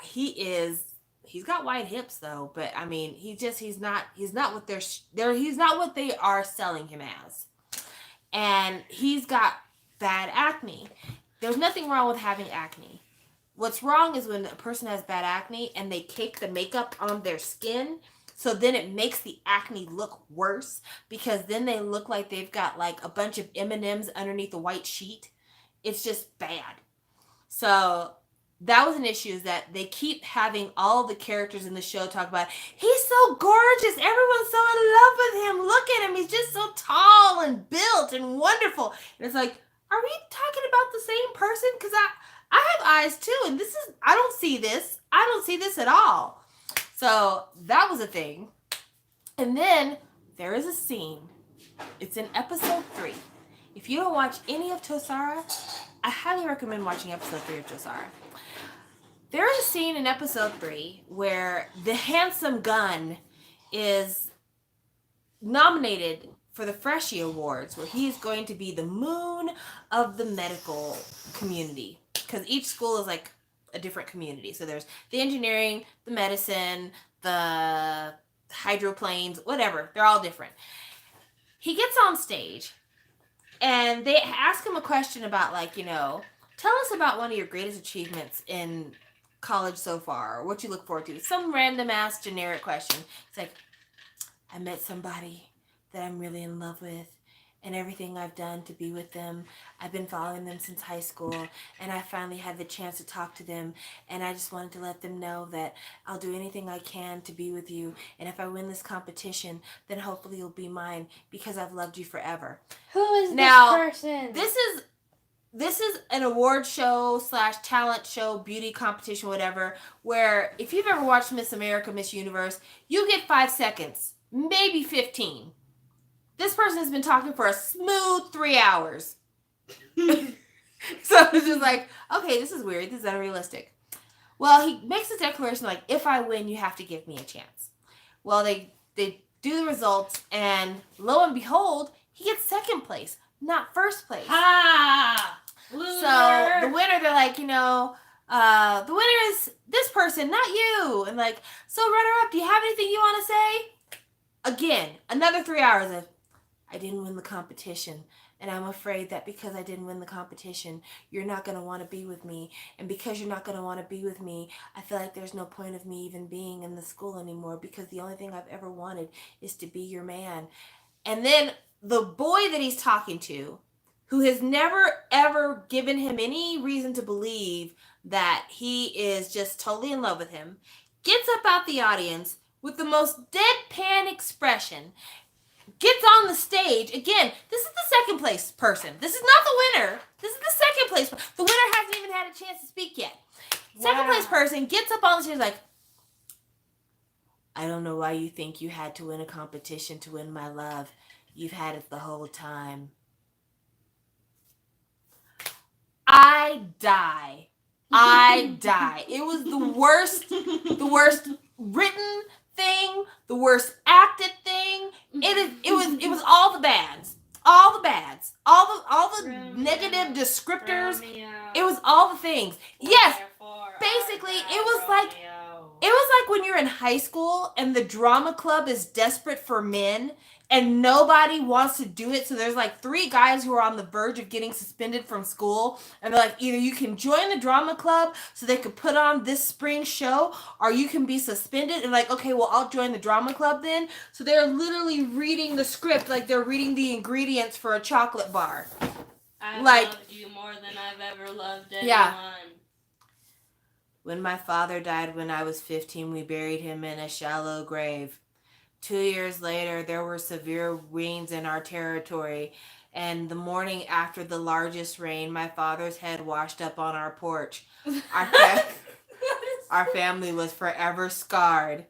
Speaker 1: He's got wide hips though, but I mean, he's not what he's not what they are selling him as. And he's got bad acne. There's nothing wrong with having acne. What's wrong is when a person has bad acne and they cake the makeup on their skin, so then it makes the acne look worse because then they look like they've got like a bunch of M&Ms underneath a white sheet. It's just bad. So that was an issue, is that they keep having all the characters in the show talk about, he's so gorgeous, everyone's so in love with him, look at him, he's just so tall and built and wonderful. And it's like, are we talking about the same person? Because I have eyes too, and I don't see this at all. So that was a thing. And then there is a scene. It's in episode 3. If you don't watch any of Tosara, I highly recommend watching episode 3 of Tosara. There is a scene in episode 3 where the handsome Gun is nominated for the Freshie Awards, where he is going to be the moon of the medical community. Because each school is like a different community. So there's the engineering, the medicine, the hydroplanes, whatever. They're all different. He gets on stage and they ask him a question about, like, tell us about one of your greatest achievements in college so far, or what you look forward to. Some random ass generic question. It's like, I met somebody that I'm really in love with, and everything I've done to be with them, I've been following them since high school, and I finally had the chance to talk to them, and I just wanted to let them know that I'll do anything I can to be with you, and if I win this competition, then hopefully you'll be mine, because I've loved you forever.
Speaker 2: Who is
Speaker 1: now,
Speaker 2: this person?
Speaker 1: This is an award show / talent show, beauty competition, whatever, where if you've ever watched Miss America, Miss Universe, you get 5 seconds, maybe 15. This person has been talking for a smooth 3 hours. So it's just like, okay, this is weird. This is unrealistic. Well, he makes a declaration like, if I win, you have to give me a chance. Well, they do the results, and lo and behold, he gets second place, not first place.
Speaker 2: Ah! Loser.
Speaker 1: So the winner, they're like, the winner is this person, not you. And like, so runner up, do you have anything you want to say? Again, another 3 hours of, I didn't win the competition. And I'm afraid that because I didn't win the competition, you're not going to want to be with me. And because you're not going to want to be with me, I feel like there's no point of me even being in the school anymore because the only thing I've ever wanted is to be your man. And then the boy that he's talking to, who has never ever given him any reason to believe that he is just totally in love with him, gets up out the audience with the most deadpan expression, gets on the stage. Again, this is the second place person. This is not the winner. This is the second place. The winner hasn't even had a chance to speak yet. Second place person gets up on the stage like, I don't know why you think you had to win a competition to win my love. You've had it the whole time. I die. It was the worst written thing, the worst acted thing. It was all the bads. All the negative descriptors. It was all the things. Yes, basically it was like when you're in high school and the drama club is desperate for men and nobody wants to do it. So there's like 3 guys who are on the verge of getting suspended from school. And they're like, either you can join the drama club so they could put on this spring show, or you can be suspended. And like, okay, well, I'll join the drama club then. So they're literally reading the script like they're reading the ingredients for a chocolate bar.
Speaker 2: I loved you more than I've ever loved anyone.
Speaker 1: Yeah. When my father died when I was 15, we buried him in a shallow grave. 2 years later, there were severe rains in our territory, and the morning after the largest rain, my father's head washed up on our porch. Our family was forever scarred.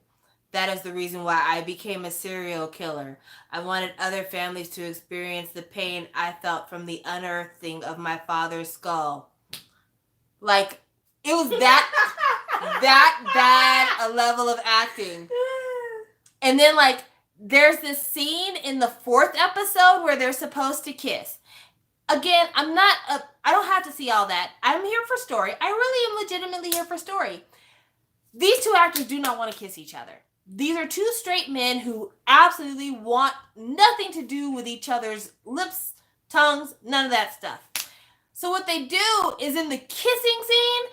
Speaker 1: That is the reason why I became a serial killer. I wanted other families to experience the pain I felt from the unearthing of my father's skull. Like, it was that bad a level of acting. And then, like, there's this scene in the 4th episode where they're supposed to kiss. Again, I don't have to see all that. I'm here for story. I really am legitimately here for story. These 2 actors do not want to kiss each other. These are 2 straight men who absolutely want nothing to do with each other's lips, tongues, none of that stuff. So what they do is in the kissing scene,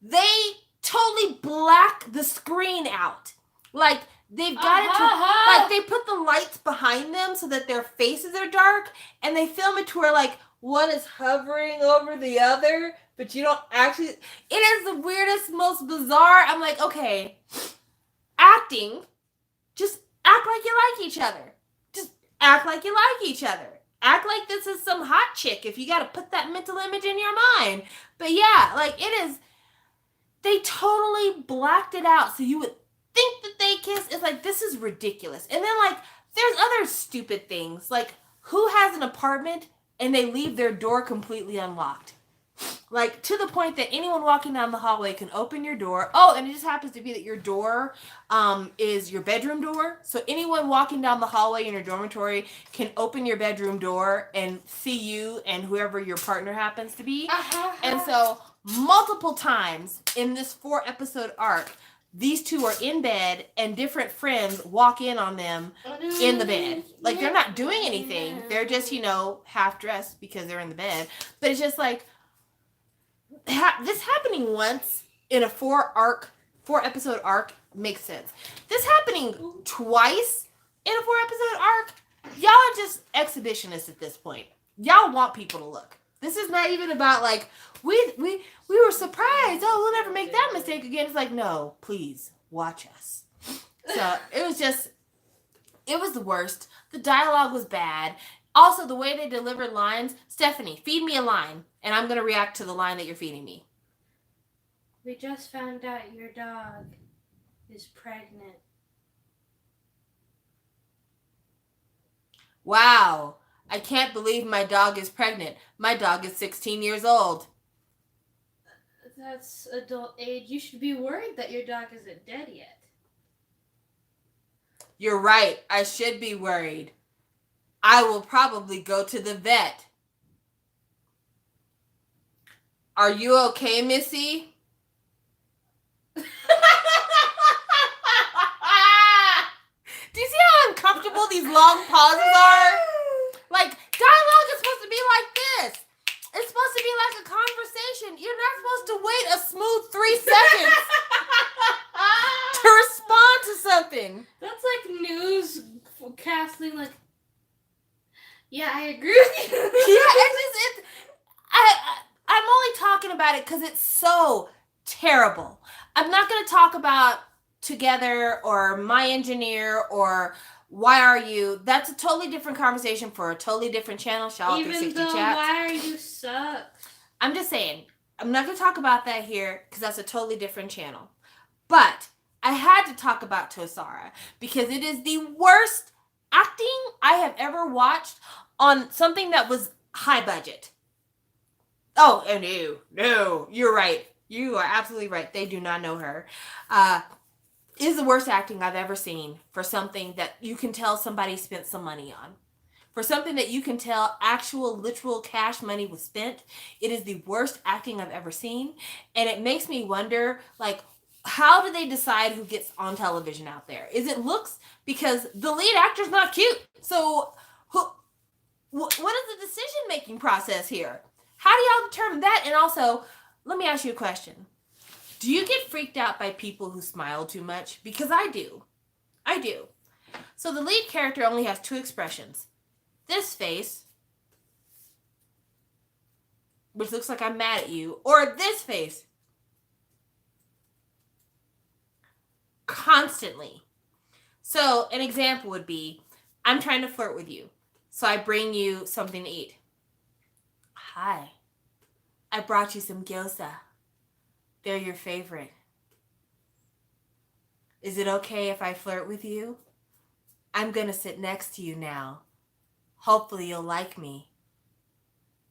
Speaker 1: they totally black the screen out. Like, they've got it to, like, they put the lights behind them so that their faces are dark, and they film it to where, like, one is hovering over the other, but you don't actually, it is the weirdest, most bizarre. I'm like, okay, acting, just act like you like each other. Just act like you like each other. Act like this is some hot chick if you got to put that mental image in your mind. But yeah, like, it is, they totally blacked it out so you would think that they kiss. It's like, this is ridiculous. And then, like, there's other stupid things. Like, who has an apartment and they leave their door completely unlocked? Like, to the point that anyone walking down the hallway can open your door. Oh, and it just happens to be that your door is your bedroom door. So anyone walking down the hallway in your dormitory can open your bedroom door and see you and whoever your partner happens to be. And so multiple times in this 4-episode arc, these 2 are in bed and different friends walk in on them in the bed. Like, they're not doing anything. They're just, half dressed because they're in the bed. But it's just like, this happening once in a 4-episode arc makes sense. This happening twice in a 4-episode arc, y'all are just exhibitionists at this point. Y'all want people to look. This is not even about, like, we were surprised. Oh, we'll never make that mistake again. It's like, no, please watch us. So it was the worst. The dialogue was bad. Also, the way they delivered lines. Stephanie, feed me a line, and I'm going to react to the line that you're feeding me.
Speaker 2: We just found out your dog is pregnant.
Speaker 1: Wow. I can't believe my dog is pregnant. My dog is 16 years old.
Speaker 2: That's adult age. You should be worried that your dog isn't dead yet.
Speaker 1: You're right. I should be worried. I will probably go to the vet. Are you okay, Missy? Do you see how uncomfortable these long pauses are?
Speaker 2: Yeah, I agree with you.
Speaker 1: I'm only talking about it because it's so terrible. I'm not going to talk about Together or My Engineer or Why Are You. That's a totally different conversation for a totally different channel. Shaw
Speaker 2: Even
Speaker 1: 360
Speaker 2: though
Speaker 1: Chats.
Speaker 2: Why Are You sucks.
Speaker 1: I'm just saying, I'm not going to talk about that here because that's a totally different channel. But I had to talk about Tosara because it is the worst acting I have ever watched on something that was high budget. Oh, no, you're right. You are absolutely right. They do not know her. It is the worst acting I've ever seen for something that you can tell somebody spent some money on. For something that you can tell actual literal cash money was spent, it is the worst acting I've ever seen. And it makes me wonder, like, how do they decide who gets on television out there? Is it looks? Because the lead actor's not cute. So, what is the decision making process here? How do y'all determine that? And also, let me ask you a question. Do you get freaked out by people who smile too much? Because I do. I do. So the lead character only has two expressions. This face, which looks like I'm mad at you, or this face. Constantly. So an example would be, I'm trying to flirt with you. So I bring you something to eat. Hi. I brought you some gyoza. They're your favorite. Is it okay if I flirt with you? I'm going to sit next to you now. Hopefully you'll like me.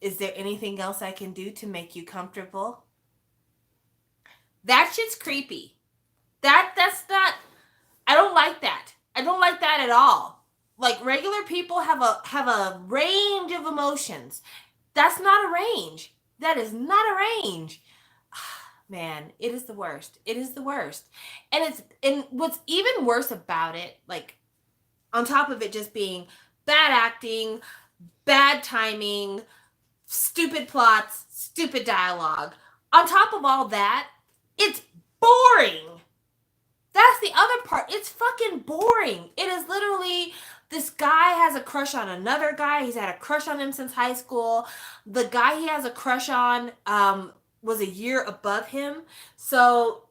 Speaker 1: Is there anything else I can do to make you comfortable? That shit's creepy. That's not, I don't like that. I don't like that at all. Like, regular people have a range of emotions. That's not a range. That is not a range. Man, it is the worst. It is the worst. And what's even worse about it, like, on top of it just being bad acting, bad timing, stupid plots, stupid dialogue, on top of all that, it's boring. That's the other part. It's fucking boring. It is literally, this guy has a crush on another guy. He's had a crush on him since high school. The guy he has a crush on was a year above him. So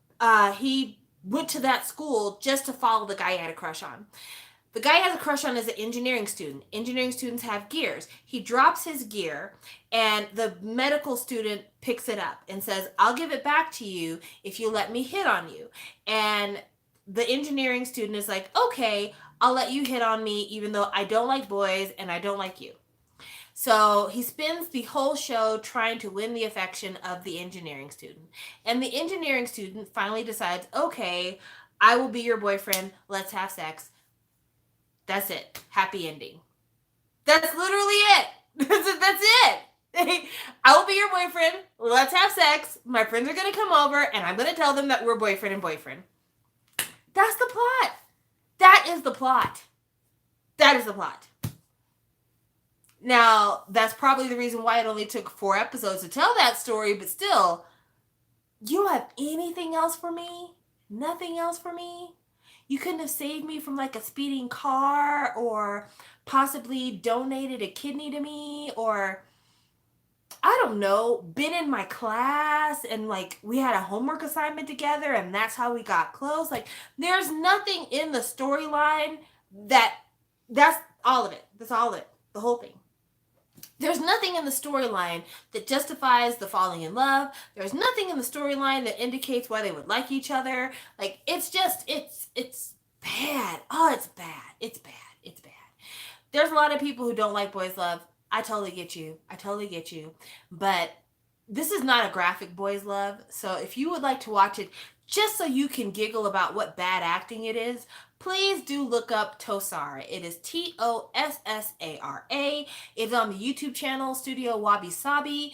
Speaker 1: he went to that school just to follow the guy he had a crush on. The guy he has a crush on is an engineering student. Engineering students have gears. He drops his gear, and the medical student picks it up and says, I'll give it back to you if you let me hit on you. And the engineering student is like, okay, I'll let you hit on me even though I don't like boys and I don't like you. So he spends the whole show trying to win the affection of the engineering student. And the engineering student finally decides, okay, I will be your boyfriend. Let's have sex. That's it. Happy ending. That's literally it. That's it. I will be your boyfriend. Let's have sex. My friends are going to come over and I'm going to tell them that we're boyfriend and boyfriend. That's the plot. That is the plot. That is the plot. Now, that's probably the reason why it only took 4 episodes to tell that story, but still, you don't have anything else for me? Nothing else for me? You couldn't have saved me from like a speeding car or possibly donated a kidney to me or, I don't know, been in my class and like we had a homework assignment together and that's how we got close. Like, there's nothing in the storyline that's all of it. That's all of it. The whole thing. There's nothing in the storyline that justifies the falling in love. There's nothing in the storyline that indicates why they would like each other. Like, it's just, it's bad. Oh, it's bad. It's bad. It's bad. There's a lot of people who don't like boys love. I totally get you. I totally get you. But this is not a graphic boys love. So if you would like to watch it just so you can giggle about what bad acting it is, please do look up Tosara. It is Tossara. It's on the YouTube channel Studio Wabi Sabi.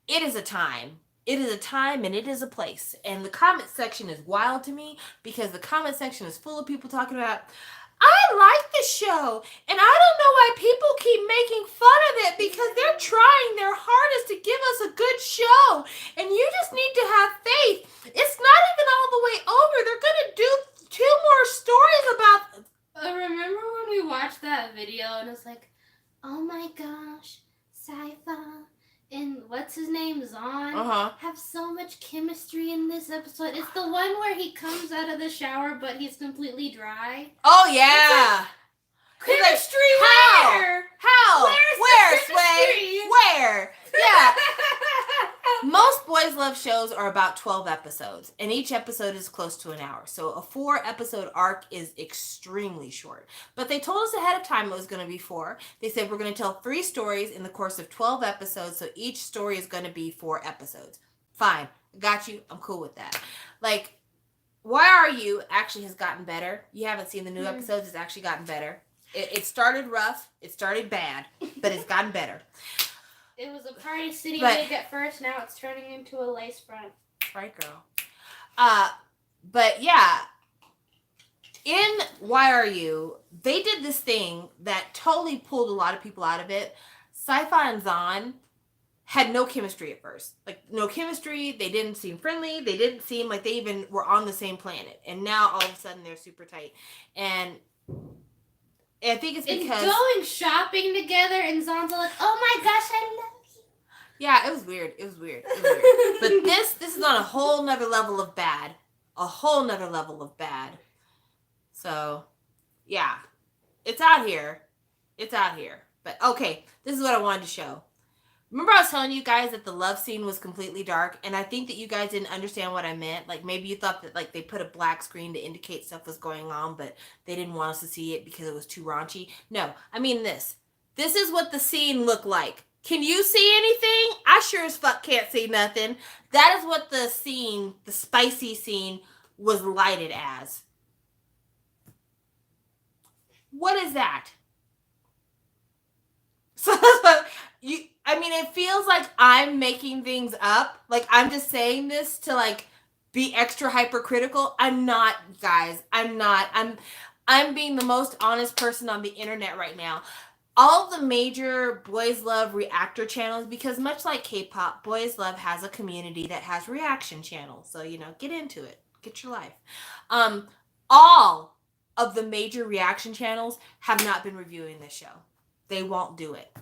Speaker 1: It is a time. It is a time and it is a place. And the comment section is wild to me because the comment section is full of people talking about, I like the show, and I don't know why people keep making fun of it because they're trying their hardest to give us a good show, and you just need to have faith. It's not even all the way over. They're going to do 2 more stories about...
Speaker 2: Remember when we watched that video and it's like, oh my gosh, Saifa and what's his name, Zahn,
Speaker 1: Uh-huh.
Speaker 2: have so much chemistry in this episode. It's the one where he comes out of the shower, but he's completely dry.
Speaker 1: Oh, yeah. He's like,
Speaker 2: Chemistry
Speaker 1: how?
Speaker 2: where?
Speaker 1: How?
Speaker 2: Where's
Speaker 1: Where,
Speaker 2: the
Speaker 1: Sway?
Speaker 2: chemistry?
Speaker 1: Where? Yeah. Most boys love shows are about 12 episodes, and each episode is close to an hour. So a 4-episode arc is extremely short. But they told us ahead of time it was going to be 4. They said we're going to tell 3 stories in the course of 12 episodes, so each story is going to be 4 episodes. Fine. Got you. I'm cool with that. Like, Why Are You actually has gotten better. You haven't seen the new episodes. It's actually gotten better. It started rough. It started bad, but it's gotten better.
Speaker 2: It was a Party City
Speaker 1: But-
Speaker 2: wig at first. Now it's turning into a lace front.
Speaker 1: Right, girl. But yeah, in Why Are You, they did this thing that totally pulled a lot of people out of it. Sci-Fi and Zahn had no chemistry at first. Like, no chemistry. They didn't seem friendly. They didn't seem like they even were on the same planet. And now, all of a sudden, they're super tight. And I think it's
Speaker 2: And
Speaker 1: because...
Speaker 2: going shopping together, and Zahn's like, oh my gosh, I love you.
Speaker 1: Yeah, it was weird. It was weird. But this is on a whole nother level of bad. A whole nother level of bad. So, yeah. It's out here. It's out here. But, okay, this is what I wanted to show. Remember I was telling you guys that the love scene was completely dark, and I think that you guys didn't understand what I meant. Like, maybe you thought that, like, they put a black screen to indicate stuff was going on, but they didn't want us to see it because it was too raunchy. No, I mean this. This is what the scene looked like. Can you see anything? I sure as fuck can't see nothing. That is what the scene, the spicy scene, was lighted as. What is that? So that's what I mean, it feels like I'm making things up. Like, I'm just saying this to, like, be extra hypercritical. I'm not, guys. I'm not. I'm being the most honest person on the internet right now. All of the major Boys Love reactor channels, because much like K-pop, Boys Love has a community that has reaction channels. So, get into it. Get your life. All of the major reaction channels have not been reviewing this show. They won't do it.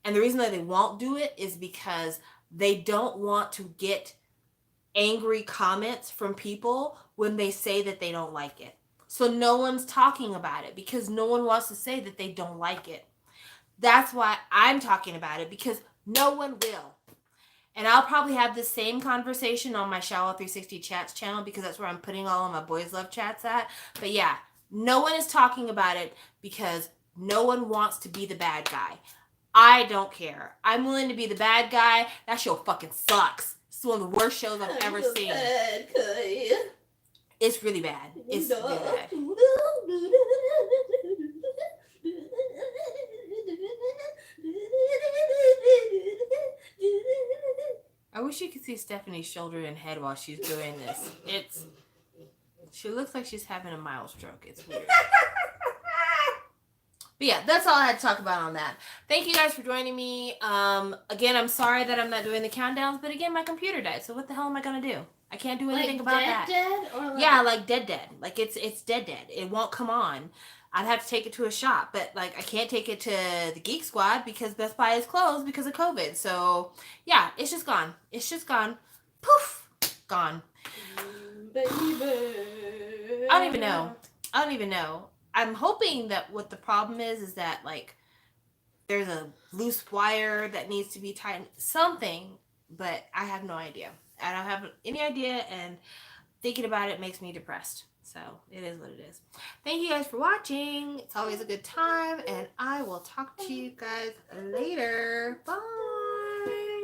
Speaker 1: And the reason that they won't do it is because they don't want to get angry comments from people when they say that they don't like it. So no one's talking about it because no one wants to say that they don't like it. That's why I'm talking about it, because no one will. And I'll probably have the same conversation on my Shallow 360 Chats channel, because that's where I'm putting all of my Boys Love chats at. But yeah, no one is talking about it because no one wants to be the bad guy. I don't care. I'm willing to be the bad guy. That show fucking sucks. It's one of the worst shows I've ever seen. It's really bad. It's really bad. I wish you could see Stephanie's shoulder and head while she's doing this. She looks like she's having a mild stroke. It's weird. But yeah, that's all I had to talk about on that. Thank you guys for joining me. Again, I'm sorry that I'm not doing the countdowns, but again, my computer died. So what the hell am I going to do? I can't do anything about that.
Speaker 2: Dead? Or like...
Speaker 1: Yeah, like dead. Like it's dead. It won't come on. I'd have to take it to a shop, but like I can't take it to the Geek Squad because Best Buy is closed because of COVID. So yeah, it's just gone. It's just gone. Poof, gone.
Speaker 2: Baby.
Speaker 1: I don't even know. I'm hoping that what the problem is that, like, there's a loose wire that needs to be tightened. Something, but I have no idea. I don't have any idea, and thinking about it makes me depressed. So, it is what it is. Thank you guys for watching. It's always a good time, and I will talk to you guys later. Bye!